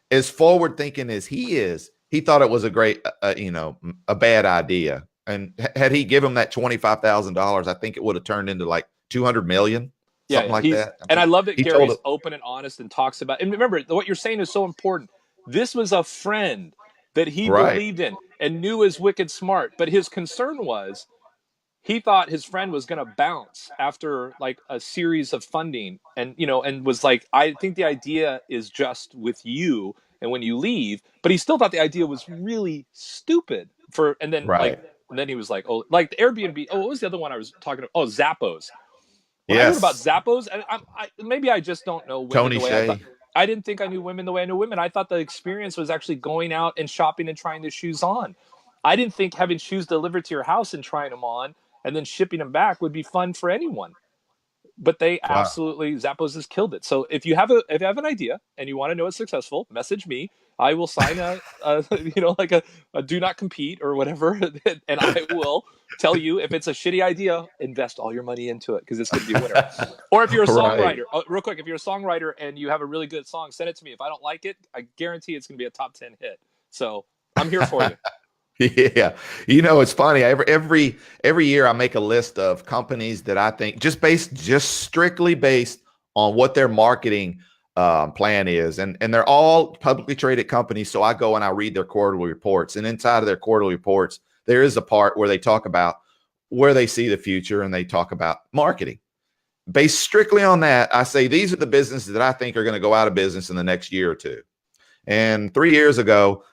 [SPEAKER 1] as forward thinking as he is, he thought it was a great, a bad idea. And had he given him that $25,000, I think it would have turned into like 200 million. Something like that.
[SPEAKER 2] And I love that Gary's open and honest and talks about, and remember, what you're saying is so important. This was a friend that he believed in and knew was wicked smart. But his concern was he thought his friend was going to bounce after like a series of funding and was like, I think the idea is just with you. And when you leave, but he still thought the idea was really stupid and then he was like, oh, like the Airbnb. Oh, what was the other one I was talking about? Oh, Zappos. When I heard about Zappos, maybe I just don't know women
[SPEAKER 1] Tony
[SPEAKER 2] the way
[SPEAKER 1] Shea.
[SPEAKER 2] I thought. I didn't think I knew women the way I knew women. I thought the experience was actually going out and shopping and trying the shoes on. I didn't think having shoes delivered to your house and trying them on and then shipping them back would be fun for anyone. But they absolutely, Zappos has killed it. So if you have an idea and you want to know it's successful, message me. I will sign a do not compete or whatever, and I will tell you if it's a shitty idea, invest all your money into it because it's going to be a winner. Or if you're a songwriter, real quick, if you're a songwriter and you have a really good song, send it to me. If I don't like it, I guarantee it's going to be a top 10 hit. So I'm here for you.
[SPEAKER 1] Yeah. It's funny. Every year I make a list of companies that I think just strictly based on what their marketing plan is. And they're all publicly traded companies. So I go and I read their quarterly reports, and inside of their quarterly reports, there is a part where they talk about where they see the future and they talk about marketing. Based strictly on that, I say, these are the businesses that I think are going to go out of business in the next year or two. And 3 years ago,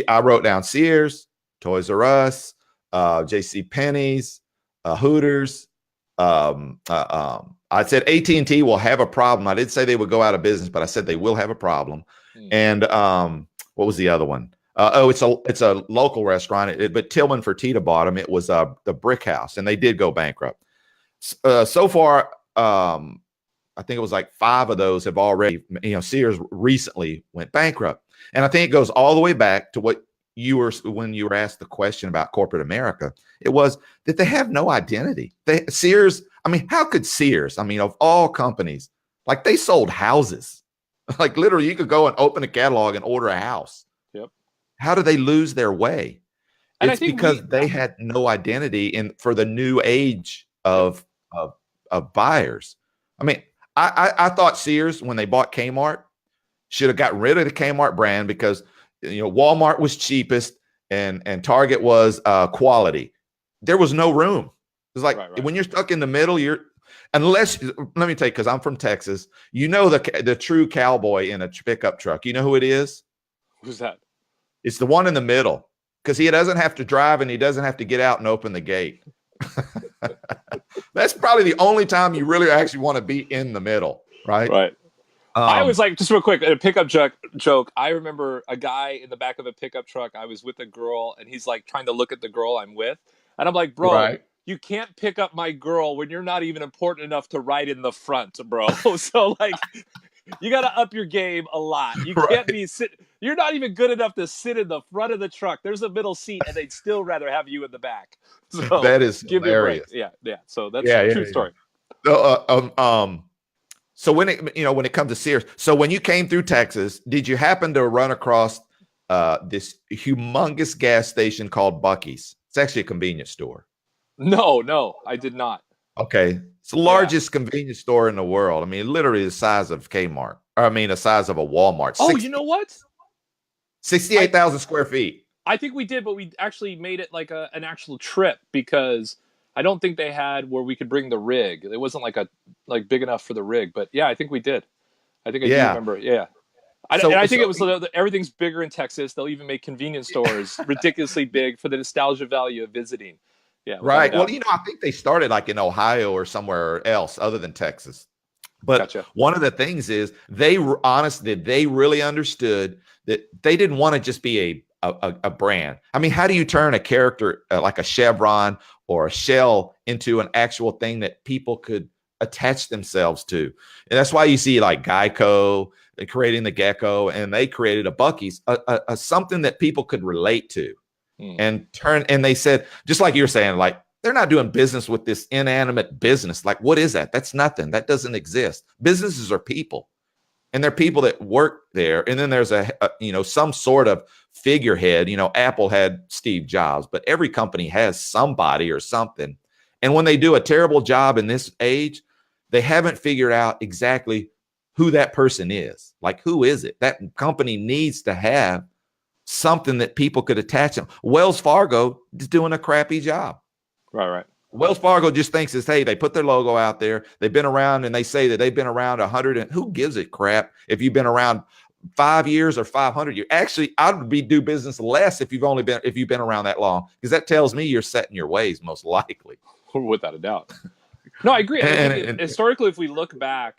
[SPEAKER 1] I wrote down Sears, Toys R Us, J.C. Penney's, Hooters. I said AT&T will have a problem. I didn't say they would go out of business, but I said they will have a problem. And what was the other one? It's a local restaurant, but Tillman Fertitta bought them. It was the Brick House, and they did go bankrupt. So far, I think it was like 5 of those have already, Sears recently went bankrupt. And I think it goes all the way back to what when you were asked the question about corporate America. It was that they have no identity. Sears, I mean, how could Sears, I mean, of all companies, like they sold houses. Like literally you could go and open a catalog and order a house.
[SPEAKER 2] Yep.
[SPEAKER 1] How do they lose their way?
[SPEAKER 2] And
[SPEAKER 1] It's because they had no identity for the new age of buyers. I mean, I thought Sears, when they bought Kmart, should have gotten rid of the Kmart brand because Walmart was cheapest and Target was quality. There was no room. It's like when you're stuck in the middle, let me tell you, because I'm from Texas, the true cowboy in a pickup truck. You know who it is?
[SPEAKER 2] Who's that?
[SPEAKER 1] It's the one in the middle, because he doesn't have to drive and he doesn't have to get out and open the gate. That's probably the only time you really actually want to be in the middle, right?
[SPEAKER 2] Right. I was like, just real quick, a pickup joke. I remember a guy in the back of a pickup truck. I was with a girl, and he's like trying to look at the girl I'm with, and I'm like, bro, you can't pick up my girl when you're not even important enough to ride in the front, bro. So like, you got to up your game a lot. You can't be you're not even good enough to sit in the front of the truck. There's a middle seat, and they'd still rather have you in the back. So
[SPEAKER 1] that is hilarious.
[SPEAKER 2] Yeah. So that's a true story.
[SPEAKER 1] So when it comes to Sears, so when you came through Texas, did you happen to run across this humongous gas station called Buc-ee's? It's actually a convenience store.
[SPEAKER 2] No, I did not.
[SPEAKER 1] Okay. It's the largest convenience store in the world. I mean, literally the size of Kmart. Or, I mean, the size of a Walmart.
[SPEAKER 2] Oh, you know what?
[SPEAKER 1] 68,000 square feet.
[SPEAKER 2] I think we did, but we actually made it like an actual trip because I don't think they had where we could bring the rig. It wasn't like big enough for the rig, but yeah, I think we did. I think I do remember. Yeah. I think it was everything's bigger in Texas. They'll even make convenience stores ridiculously big for the nostalgia value of visiting. Yeah.
[SPEAKER 1] Right. Well, I think they started like in Ohio or somewhere else other than Texas. But one of the things is they really understood that they didn't want to just be a brand. I mean, how do you turn a character like a Chevron or a Shell into an actual thing that people could attach themselves to? And that's why you see like Geico creating the Gecko, and they created a Buc-ee's, a something that people could relate to. And they said, just like you're saying, like they're not doing business with this inanimate business. Like, what is that? That's nothing. That doesn't exist. Businesses are people, and they're people that work there. And then there's some sort of figurehead. Apple had Steve Jobs, but every company has somebody or something. And when they do a terrible job in this age, they haven't figured out exactly who that person is. Like, who is it? That company needs to have something that people could attach them. Wells Fargo is doing a crappy job.
[SPEAKER 2] Right.
[SPEAKER 1] Wells Fargo just thinks hey, they put their logo out there. They've been around, and they say that they've been around 100. And who gives a crap if you've been around 5 years or 500 years? Actually, I'd do business less if you've been around that long, because that tells me you're set in your ways, most likely.
[SPEAKER 2] Without a doubt. No, I agree. And historically, if we look back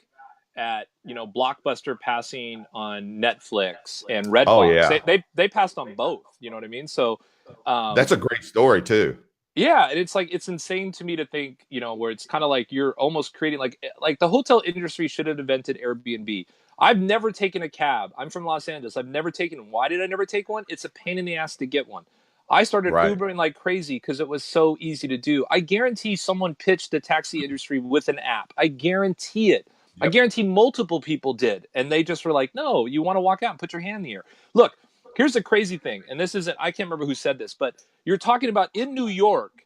[SPEAKER 2] at Blockbuster passing on Netflix and Redbox, they passed on both. You know what I mean? So
[SPEAKER 1] that's a great story too.
[SPEAKER 2] Yeah, and it's insane to me to think where it's kind of like you're almost creating like the hotel industry should have invented Airbnb. I've never taken a cab. I'm from Los Angeles. I've never taken. Why did I never take one? It's a pain in the ass to get one. I started Ubering like crazy because it was so easy to do. I guarantee someone pitched the taxi industry with an app. I guarantee it. Yep. I guarantee multiple people did. And they just were like, no, you want to walk out and put your hand in the air. Look, here's the crazy thing. And this isn't, I can't remember who said this, but you're talking about in New York,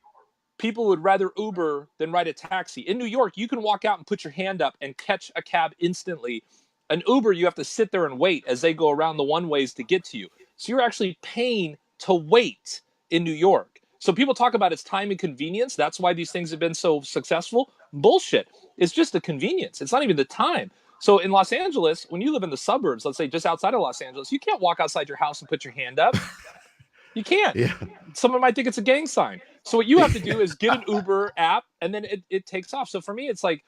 [SPEAKER 2] people would rather Uber than ride a taxi. In New York, you can walk out and put your hand up and catch a cab instantly. An Uber, you have to sit there and wait as they go around the one-ways to get to you. So you're actually paying to wait in New York. So people talk about its time and convenience. That's why these things have been so successful. Bullshit. It's just the convenience. It's not even the time. So in Los Angeles, when you live in the suburbs, let's say just outside of Los Angeles, you can't walk outside your house and put your hand up. You can't. Yeah. Someone might think it's a gang sign. So what you have to do is get an Uber app, and then it takes off. So for me, it's like,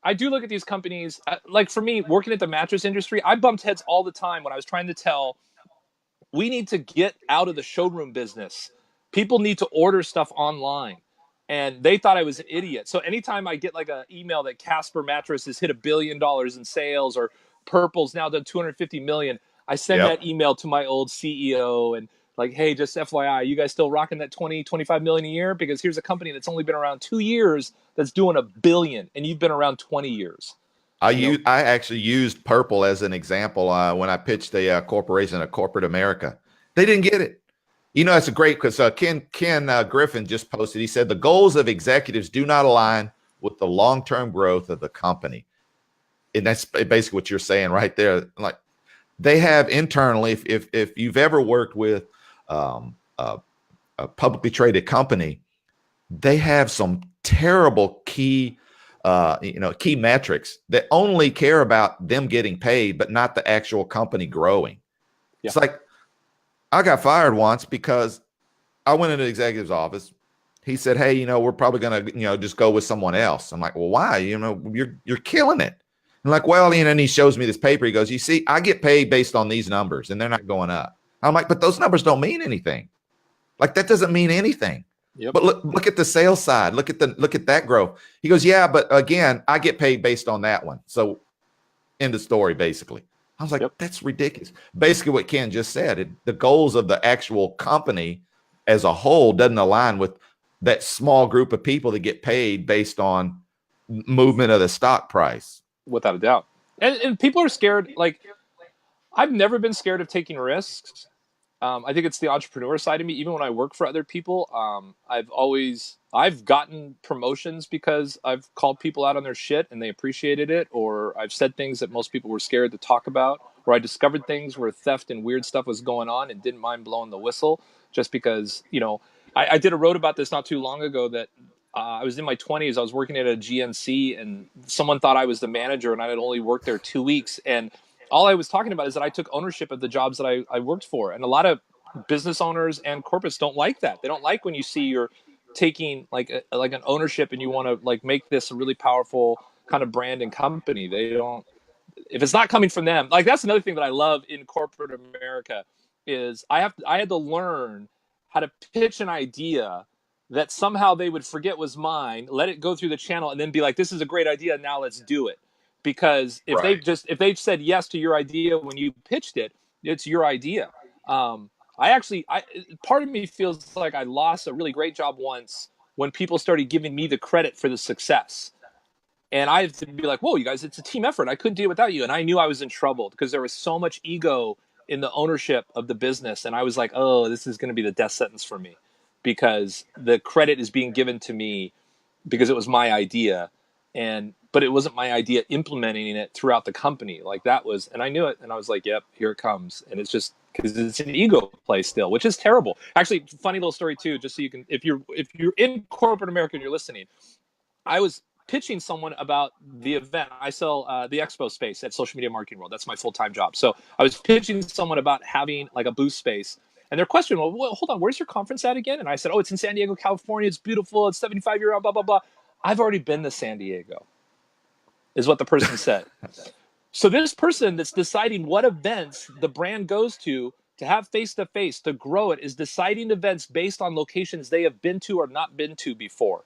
[SPEAKER 2] I do look at these companies. Like for me, working at the mattress industry, I bumped heads all the time when I was trying to tell, we need to get out of the showroom business. People need to order stuff online. and they thought I was an idiot. So anytime I get like an email that Casper mattress has hit $1 billion in sales, or Purple's now done 250 million, I send
[SPEAKER 1] Yep.
[SPEAKER 2] that email to my old CEO and like, hey, just FYI, you guys still rocking that 20, 25 million a year? Because here's a company that's only been around 2 years that's doing $1 billion, and you've been around 20 years.
[SPEAKER 1] I actually used Purple as an example when I pitched the corporation of corporate America. They didn't get it. That's a great because Ken Griffin just posted. He said the goals of executives do not align with the long-term growth of the company, and that's basically what you're saying right there. Like they have internally, if you've ever worked with um, a publicly traded company, they have some terrible key metrics that only care about them getting paid, but not the actual company growing.
[SPEAKER 2] Yeah.
[SPEAKER 1] It's like I got fired once because I went into the executive's office. He said, "Hey, we're probably going to, just go with someone else." I'm like, "Well, why? You're killing it." I'm like, "Well," and he shows me this paper. He goes, "You see, I get paid based on these numbers, and they're not going up." I'm like, "But those numbers don't mean anything. Like that doesn't mean anything."
[SPEAKER 2] Yep.
[SPEAKER 1] But look at the sales side. Look at that growth. He goes, "Yeah, but again, I get paid based on that one." So end of story, basically. I was like,
[SPEAKER 2] Yep.
[SPEAKER 1] that's ridiculous. Basically, what Ken just said, the goals of the actual company as a whole doesn't align with that small group of people that get paid based on movement of the stock price.
[SPEAKER 2] Without a doubt. And people are scared. Like, I've never been scared of taking risks. I think it's the entrepreneur side of me. Even when I work for other people, I've gotten promotions because I've called people out on their shit and they appreciated it, or I've said things that most people were scared to talk about, or I discovered things where theft and weird stuff was going on and didn't mind blowing the whistle just because, I did a wrote about this not too long ago that I was in my 20s. I was working at a GNC and someone thought I was the manager and I had only worked there 2 weeks. And all I was talking about is that I took ownership of the jobs that I worked for. And a lot of business owners and corporates don't like that. They don't like when you see you're taking like an ownership and you want to like make this a really powerful kind of brand and company. They don't, if it's not coming from them. Like that's another thing that I love in corporate America is I had to learn how to pitch an idea that somehow they would forget was mine, let it go through the channel, and then be like, this is a great idea, now let's do it. Because if they've said yes to your idea when you pitched it, it's your idea. I part of me feels like I lost a really great job once when people started giving me the credit for the success. And I had to be like, whoa, you guys, it's a team effort. I couldn't do it without you. And I knew I was in trouble because there was so much ego in the ownership of the business. And I was like, oh, this is going to be the death sentence for me because the credit is being given to me because it was my idea. But it wasn't my idea implementing it throughout the company. Like that was, and I knew it. And I was like, yep, here it comes. And it's just because it's an ego play still, which is terrible. Actually, funny little story too, just so you can, if you're in corporate America and you're listening, I was pitching someone about the event. I sell the expo space at Social Media Marketing World. That's my full-time job. So I was pitching someone about having like a booth space. And their question, well, hold on, where's your conference at again? And I said, oh, it's in San Diego, California. It's beautiful. It's 75-year old, blah, blah, blah. I've already been to San Diego, is what the person said. So this person that's deciding what events the brand goes to have face-to-face, to grow it, is deciding events based on locations they have been to or not been to before.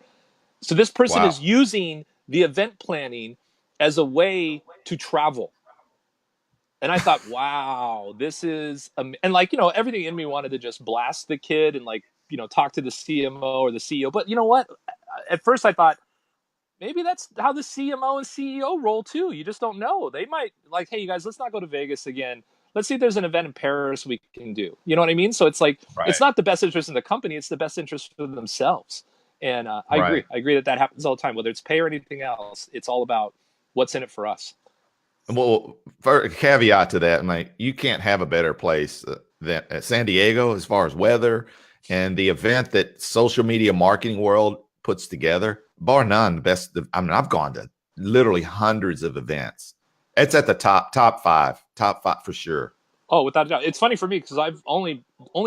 [SPEAKER 2] So this person is using the event planning as a way to travel. And I thought, wow, this is, and like, everything in me wanted to just blast the kid and like, talk to the CMO or the CEO. But you know what? At first I thought, maybe that's how the CMO and CEO roll too. You just don't know. They might like, hey, you guys, let's not go to Vegas again. Let's see if there's an event in Paris we can do. You know what I mean? So it's like, It's not the best interest in the company. It's the best interest for themselves. And I agree. I agree that happens all the time, whether it's pay or anything else. It's all about what's in it for us.
[SPEAKER 1] Well, for a caveat to that, mate, you can't have a better place than San Diego as far as weather and the event that Social Media Marketing World puts together. Bar none, the best. I mean, I've gone to literally hundreds of events. It's at the top five for sure.
[SPEAKER 2] Oh, without a doubt. It's funny for me because I've only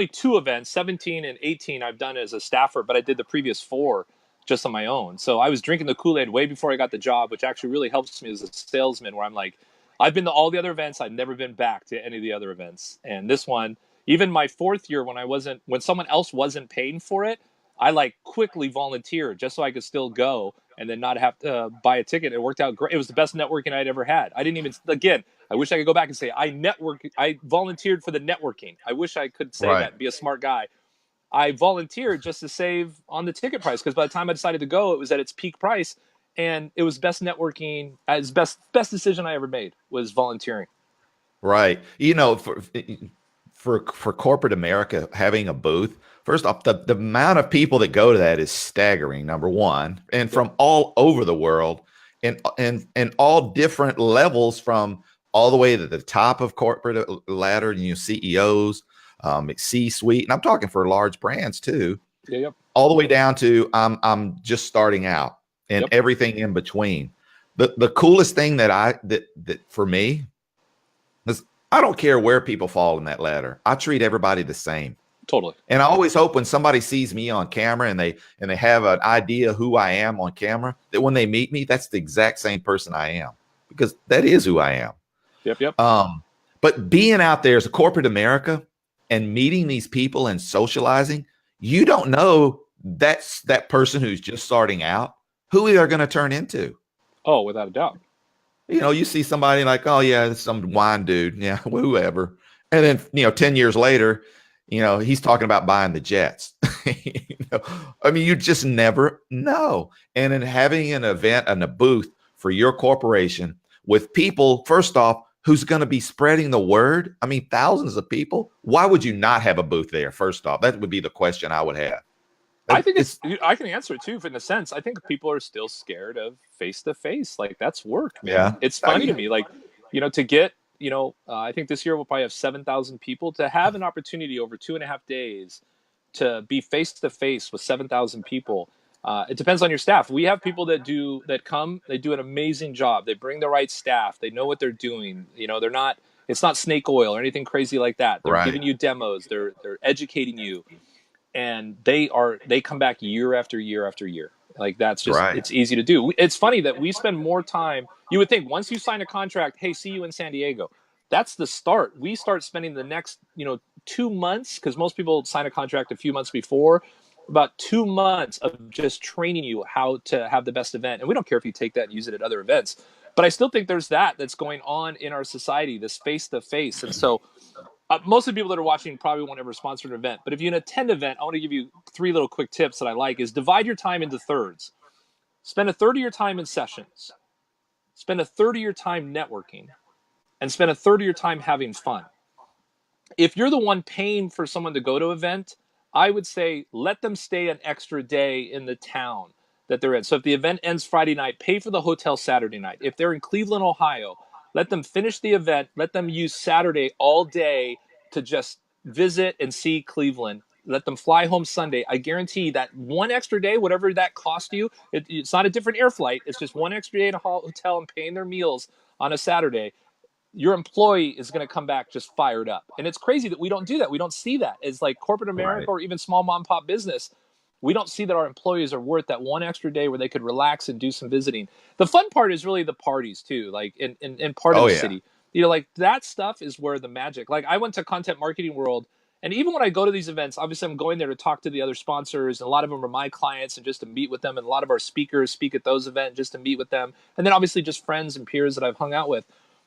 [SPEAKER 2] 2 events, 17 and 18 I've done as a staffer, but I did the previous 4 just on my own. So I was drinking the Kool-Aid way before I got the job, which actually really helps me as a salesman, where I'm like, I've been to all the other events. I've never been back to any of the other events. And this one, even my 4th year when someone else wasn't paying for it, I like quickly volunteered just so I could still go and then not have to buy a ticket. It worked out great. It was the best networking I'd ever had. I didn't even, again, I wish I could go back and say I volunteered for the networking. I wish I could say
[SPEAKER 1] Right.
[SPEAKER 2] that and be a smart guy. I volunteered just to save on the ticket price, because by the time I decided to go, it was at its peak price, and it was best networking. As best decision I ever made was volunteering.
[SPEAKER 1] Right. You know, for corporate America, having a booth, first off, the amount of people that go to that is staggering, number one, and from all over the world, and all different levels, from all the way to the top of corporate ladder, you know, CEOs, C-suite, and I'm talking for large brands too,
[SPEAKER 2] Yeah, yep.
[SPEAKER 1] all the way down to I'm just starting out, and
[SPEAKER 2] Yep.
[SPEAKER 1] everything in between. The coolest thing that for me is, I don't care where people fall in that ladder. I treat everybody the same.
[SPEAKER 2] Totally.
[SPEAKER 1] And I always hope when somebody sees me on camera and they have an idea who I am on camera, that when they meet me, that's the exact same person I am, because that is who I am.
[SPEAKER 2] Yep, yep.
[SPEAKER 1] But being out there as a corporate America and meeting these people and socializing, you don't know that's that person who's just starting out, who they're going to turn into.
[SPEAKER 2] Oh, without a doubt.
[SPEAKER 1] You know, you see somebody like, oh yeah, it's some wine dude, yeah, whoever, and then, you know, 10 years later, you know, he's talking about buying the jets. You know, I mean, you just never know. And in having an event and a booth for your corporation with people, first off, who's going to be spreading the word, I mean, thousands of people, why would you not have a booth there? First off, that would be the question I would have.
[SPEAKER 2] I think I can answer it too, in a sense. I think people are still scared of face to face. Like, that's work, man.
[SPEAKER 1] Yeah.
[SPEAKER 2] It's funny to me. Like, you know, to get, you know, I think this year we'll probably have 7,000 people. To have an opportunity over 2.5 days to be face to face with 7,000 people. It depends on your staff. We have people that do an amazing job. They bring the right staff. They know what they're doing. You know, it's not snake oil or anything crazy like that. They're giving you demos. They're educating you. And they come back year after year after year. Like, that's just, it's easy to do. It's funny that we spend more time. You would think once you sign a contract, hey, see you in San Diego. That's the start. We start spending the next, 2 months, because most people sign a contract a few months before, about 2 months of just training you how to have the best event. And we don't care if you take that and use it at other events. But I still think there's that's going on in our society, this face to face. And so, most of the people that are watching probably won't ever sponsor an event, but if you attend an event, I want to give you 3 little quick tips that I like. Is divide your time into thirds. Spend a third of your time in sessions, spend a third of your time networking, and spend a third of your time having fun. If you're the one paying for someone to go to an event, I would say let them stay an extra day in the town that they're in. So if the event ends Friday night, pay for the hotel Saturday night. If they're in Cleveland, Ohio, let them finish the event. Let them use Saturday all day to just visit and see Cleveland. Let them fly home Sunday. I guarantee that one extra day, whatever that cost you, it's not a different air flight. It's just one extra day in a hotel and paying their meals on a Saturday. Your employee is going to come back just fired up. And it's crazy that we don't do that. We don't see that. It's like corporate America or even small mom and pop business. We don't see that our employees are worth that one extra day where they could relax and do some visiting. The fun part is really the parties too, like in part of the city. You know, like that stuff is where the magic. Like, I went to Content Marketing World, and even when I go to these events, obviously I'm going there to talk to the other sponsors, and a lot of them are my clients, and just to meet with them. And a lot of our speakers speak at those events just to meet with them. And then obviously just friends and peers that I've hung out with.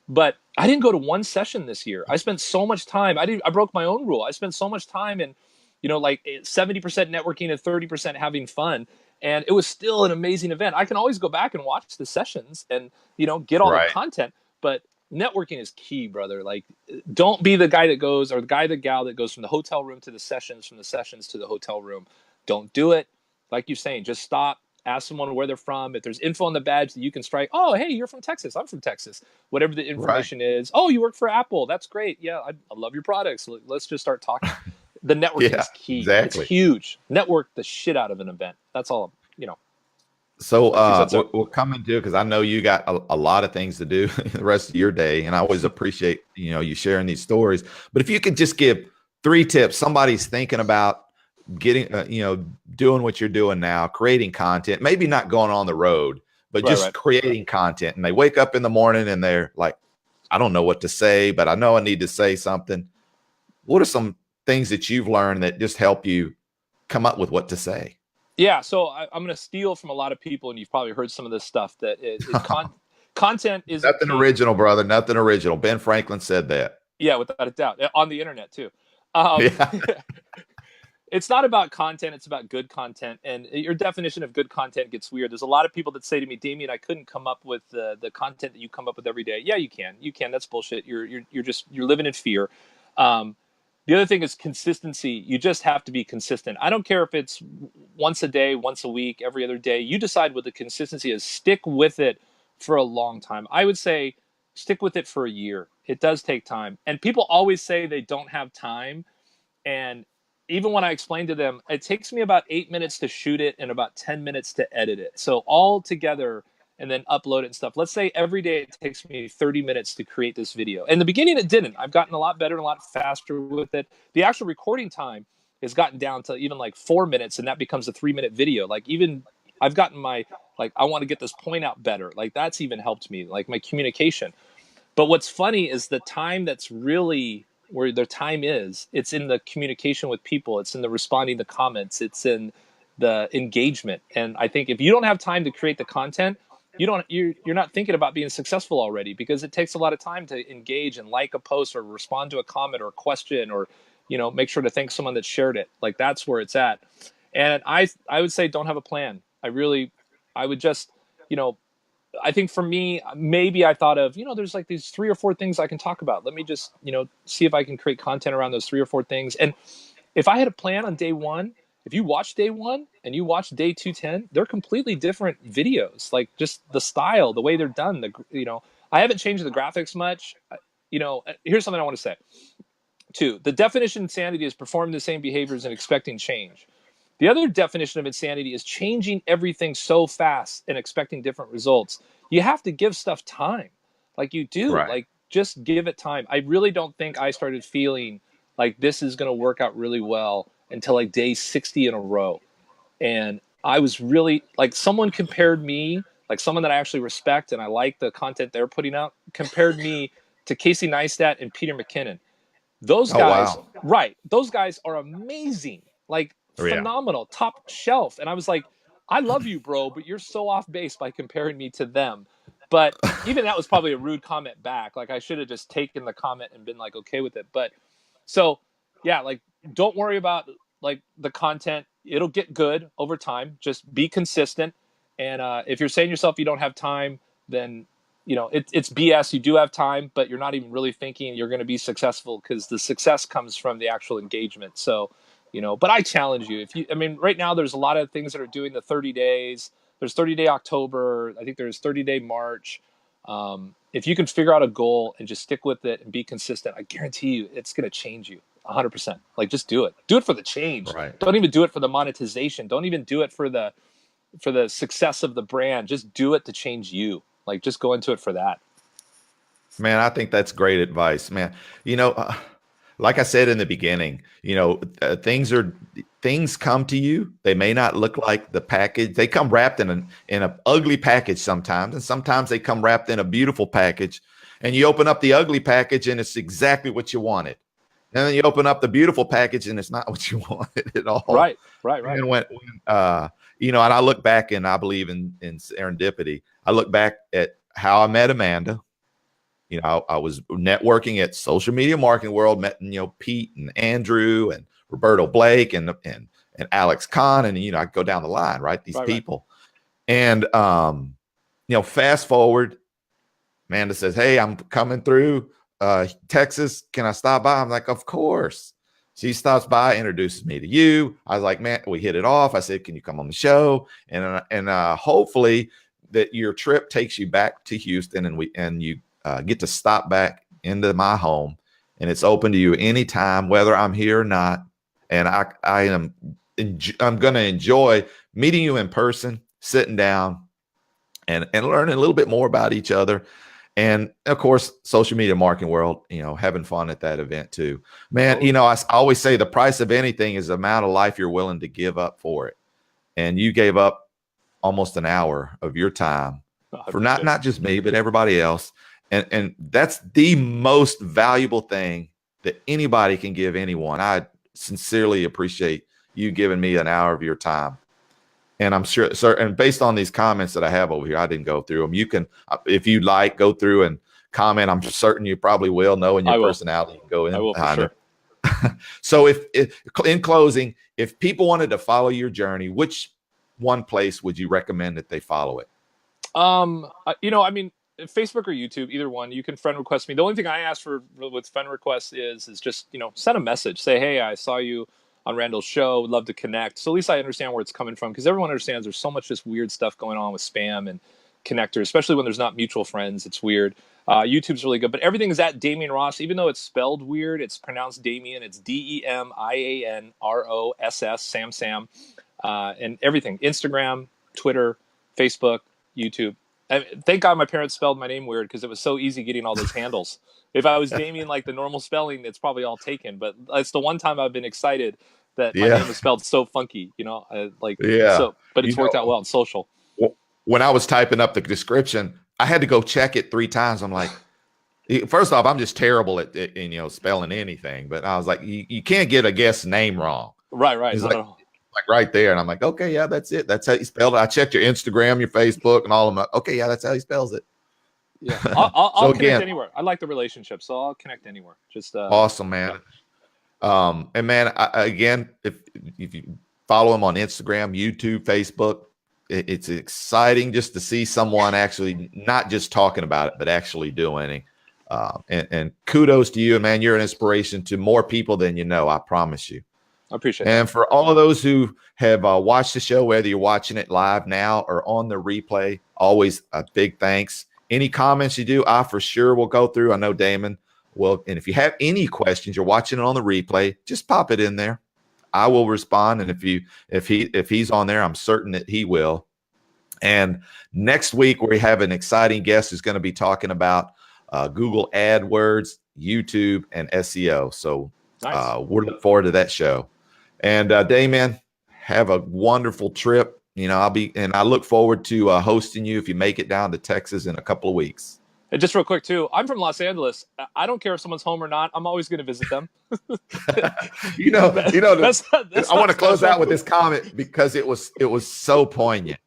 [SPEAKER 2] But I didn't go to one session this year. I spent so much time. I broke my own rule. I spent so much time in, like 70% networking and 30% having fun. And it was still an amazing event. I can always go back and watch the sessions and, get all the content. But networking is key, brother. Like, don't be the guy that goes, or the guy, the gal that goes from the hotel room to the sessions, from the sessions to the hotel room. Don't do it. Like you're saying, just stop. Ask someone where they're from. If there's info on the badge that you can strike, oh, hey, you're from Texas. I'm from Texas. Whatever the information is. Oh, you work for Apple. That's great. Yeah, I love your products. Let's just start talking. The networking is key. Exactly. It's huge. Network the shit out of an event. That's all,
[SPEAKER 1] So we're coming to, because I know you got a lot of things to do the rest of your day, and I always appreciate, you sharing these stories. But if you could just give 3 tips, somebody's thinking about getting, doing what you're doing now, creating content, maybe not going on the road, but just creating content. And they wake up in the morning and they're like, I don't know what to say, but I know I need to say something. What are some things that you've learned that just help you come up with what to say?
[SPEAKER 2] Yeah, so I'm going to steal from a lot of people, and you've probably heard some of this stuff. Content isn't
[SPEAKER 1] Nothing
[SPEAKER 2] king.
[SPEAKER 1] original, brother. Nothing original. Ben Franklin said that.
[SPEAKER 2] Yeah, without a doubt, on the internet too. Um,
[SPEAKER 1] Yeah.
[SPEAKER 2] it's not about content; it's about good content. And your definition of good content gets weird. There's a lot of people that say to me, "Damian, I couldn't come up with the content that you come up with every day." Yeah, you can. You can. That's bullshit. You're living in fear. Um, the other thing is consistency. You just have to be consistent. I don't care if it's once a day, once a week, every other day. You decide what the consistency is. Stick with it for a long time. I would say stick with it for a year. It does take time. And people always say they don't have time. And even when I explain to them, it takes me about 8 minutes to shoot it and about 10 minutes to edit it. So all together and then upload it and stuff. Let's say every day it takes me 30 minutes to create this video. In the beginning, it didn't. I've gotten a lot better and a lot faster with it. The actual recording time has gotten down to even like 4 minutes, and that becomes a 3-minute video. Like even I've gotten my, like, I want to get this point out better. Like that's even helped me, like my communication. But what's funny is the time that's really where their time is, it's in the communication with people, it's in the responding to comments, it's in the engagement. And I think if you don't have time to create the content, you're not thinking about being successful already, because it takes a lot of time to engage and like a post or respond to a comment or a question, or make sure to thank someone that shared it. Like that's where it's at. And I would say don't have a plan. I would just, I think for me, maybe I thought of, there's like these 3 or 4 things I can talk about. Let me just, see if I can create content around those 3 or 4 things. And if I had a plan on day one, if you watch day one and you watch day 210, they're completely different videos. Like just the style, the way they're done, I haven't changed the graphics much. Here's something I want to say. 2, the definition of insanity is performing the same behaviors and expecting change. The other definition of insanity is changing everything so fast and expecting different results. You have to give stuff time. Like you do.
[SPEAKER 1] Right.
[SPEAKER 2] Like just give it time. I really don't think I started feeling like this is going to work out really well until like day 60 in a row. And I was really like, someone compared me, like someone that I actually respect and I like the content they're putting out, compared me to Casey Neistat and Peter McKinnon. Those
[SPEAKER 1] Oh,
[SPEAKER 2] guys,
[SPEAKER 1] wow.
[SPEAKER 2] right? Those guys are amazing, like
[SPEAKER 1] Yeah.
[SPEAKER 2] phenomenal, top shelf. And I was like, I love you, bro, but you're so off base by comparing me to them. But even that was probably a rude comment back. Like I should have just taken the comment and been like okay with it. But so yeah, like don't worry about like the content. It'll get good over time. Just be consistent. And if you're saying yourself you don't have time, then it's BS. You do have time, but you're not even really thinking you're going to be successful, because the success comes from the actual engagement. So, but I challenge you. Right now there's a lot of things that are doing the 30 days. There's 30-day October. I think there's 30-day March. If you can figure out a goal and just stick with it and be consistent, I guarantee you it's going to change you 100%. Like just do it. Do it for the change.
[SPEAKER 1] Right.
[SPEAKER 2] Don't even do it for the monetization. Don't even do it for the success of the brand. Just do it to change you. Like just go into it for that.
[SPEAKER 1] Man, I think that's great advice, man. Like I said in the beginning, things come to you. They may not look like the package. They come wrapped in an ugly package sometimes, and sometimes they come wrapped in a beautiful package. And you open up the ugly package, and it's exactly what you wanted. And then you open up the beautiful package, and it's not what you wanted at all.
[SPEAKER 2] Right.
[SPEAKER 1] And and I look back, and I believe in serendipity. I look back at how I met Amanda. I was networking at Social Media Marketing World, met Pete and Andrew and Roberto Blake and Alex Kahn, and I go down the line, right? These people. And fast forward, Amanda says, "Hey, I'm coming through Texas. Can I stop by?" I'm like, "Of course." She stops by, introduces me to you. I was like, "Man, we hit it off." I said, "Can you come on the show?" And hopefully that your trip takes you back to Houston, and you get to stop back into my home, and it's open to you anytime, whether I'm here or not. And I'm going to enjoy meeting you in person, sitting down and learning a little bit more about each other. And of course, Social Media Marketing World, having fun at that event too, man. I always say the price of anything is the amount of life you're willing to give up for it. And you gave up almost an hour of your time for not just me, but everybody else. And that's the most valuable thing that anybody can give anyone. I sincerely appreciate you giving me an hour of your time. And I'm sure, sir, and based on these comments that I have over here, I didn't go through them. You can, if you'd like, go through and comment. I'm certain you probably will, knowing your personality. You can go in.
[SPEAKER 2] I will for sure.
[SPEAKER 1] So if in closing, if people wanted to follow your journey, which one place would you recommend that they follow it?
[SPEAKER 2] I mean, Facebook or YouTube, either one. You can friend request me. The only thing I ask for with friend requests is just, send a message. Say, hey, I saw you on Randall's show. Would love to connect. So at least I understand where it's coming from, because everyone understands there's so much just weird stuff going on with spam and connectors, especially when there's not mutual friends. It's weird. YouTube's really good, but everything is at Demian Ross. Even though it's spelled weird, it's pronounced Demian. It's DemianRoss, Sam, and everything. Instagram, Twitter, Facebook, YouTube. Thank God my parents spelled my name weird, because it was so easy getting all those handles. If I was Demian like the normal spelling, it's probably all taken. But it's the one time I've been excited that my name is spelled so funky, So, but it's worked out well on social.
[SPEAKER 1] When I was typing up the description, I had to go check it 3 times. I'm like, first off, I'm just terrible at spelling anything. But I was like, you can't get a guest's name wrong.
[SPEAKER 2] Right.
[SPEAKER 1] It's like right there. And I'm like, okay, yeah, that's it. That's how you spelled it. I checked your Instagram, your Facebook, and all of them. Okay, yeah, that's how he spells it.
[SPEAKER 2] Yeah, I'll connect anywhere. I like the relationship, so I'll connect anywhere. Just
[SPEAKER 1] awesome, man. And man, again, if you follow him on Instagram, YouTube, Facebook, it's exciting just to see someone actually not just talking about it, but actually doing it. And kudos to you, and man, you're an inspiration to more people than you know. I promise you.
[SPEAKER 2] I appreciate it.
[SPEAKER 1] And for all of those who have watched the show, whether you're watching it live now or on the replay, always a big thanks. Any comments you do, I for sure will go through. I know Damon will. And if you have any questions, you're watching it on the replay, just pop it in there. I will respond. And if he's on there, I'm certain that he will. And next week we have an exciting guest who's going to be talking about Google AdWords, YouTube, and SEO. So nice. We're looking forward to that show. And Damon, have a wonderful trip. I look forward to hosting you if you make it down to Texas in a couple of weeks.
[SPEAKER 2] And just real quick too, I'm from Los Angeles. I don't care if someone's home or not. I'm always going to visit them.
[SPEAKER 1] That's I want to close out with this comment because it was so poignant.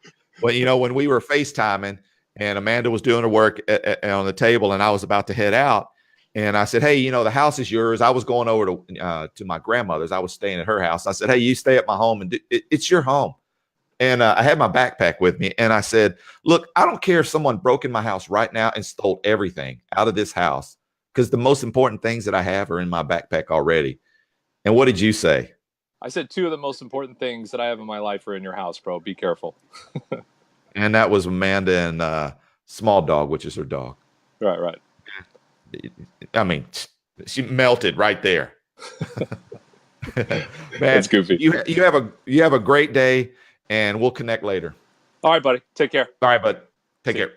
[SPEAKER 1] Well, when we were FaceTiming and Amanda was doing her work on the table and I was about to head out, and I said, hey, the house is yours. I was going over to my grandmother's. I was staying at her house. I said, hey, you stay at my home, and it's your home. And I had my backpack with me, and I said, look, I don't care if someone broke in my house right now and stole everything out of this house, because the most important things that I have are in my backpack already. And what did you say?
[SPEAKER 2] I said 2 of the most important things that I have in my life are in your house, bro. Be careful.
[SPEAKER 1] And that was Amanda and Small Dog, which is her dog.
[SPEAKER 2] Right.
[SPEAKER 1] I mean, she melted right there. Man,
[SPEAKER 2] that's goofy.
[SPEAKER 1] You have a great day, and we'll connect later.
[SPEAKER 2] All right, buddy. Take care.
[SPEAKER 1] All right, bud. Take care.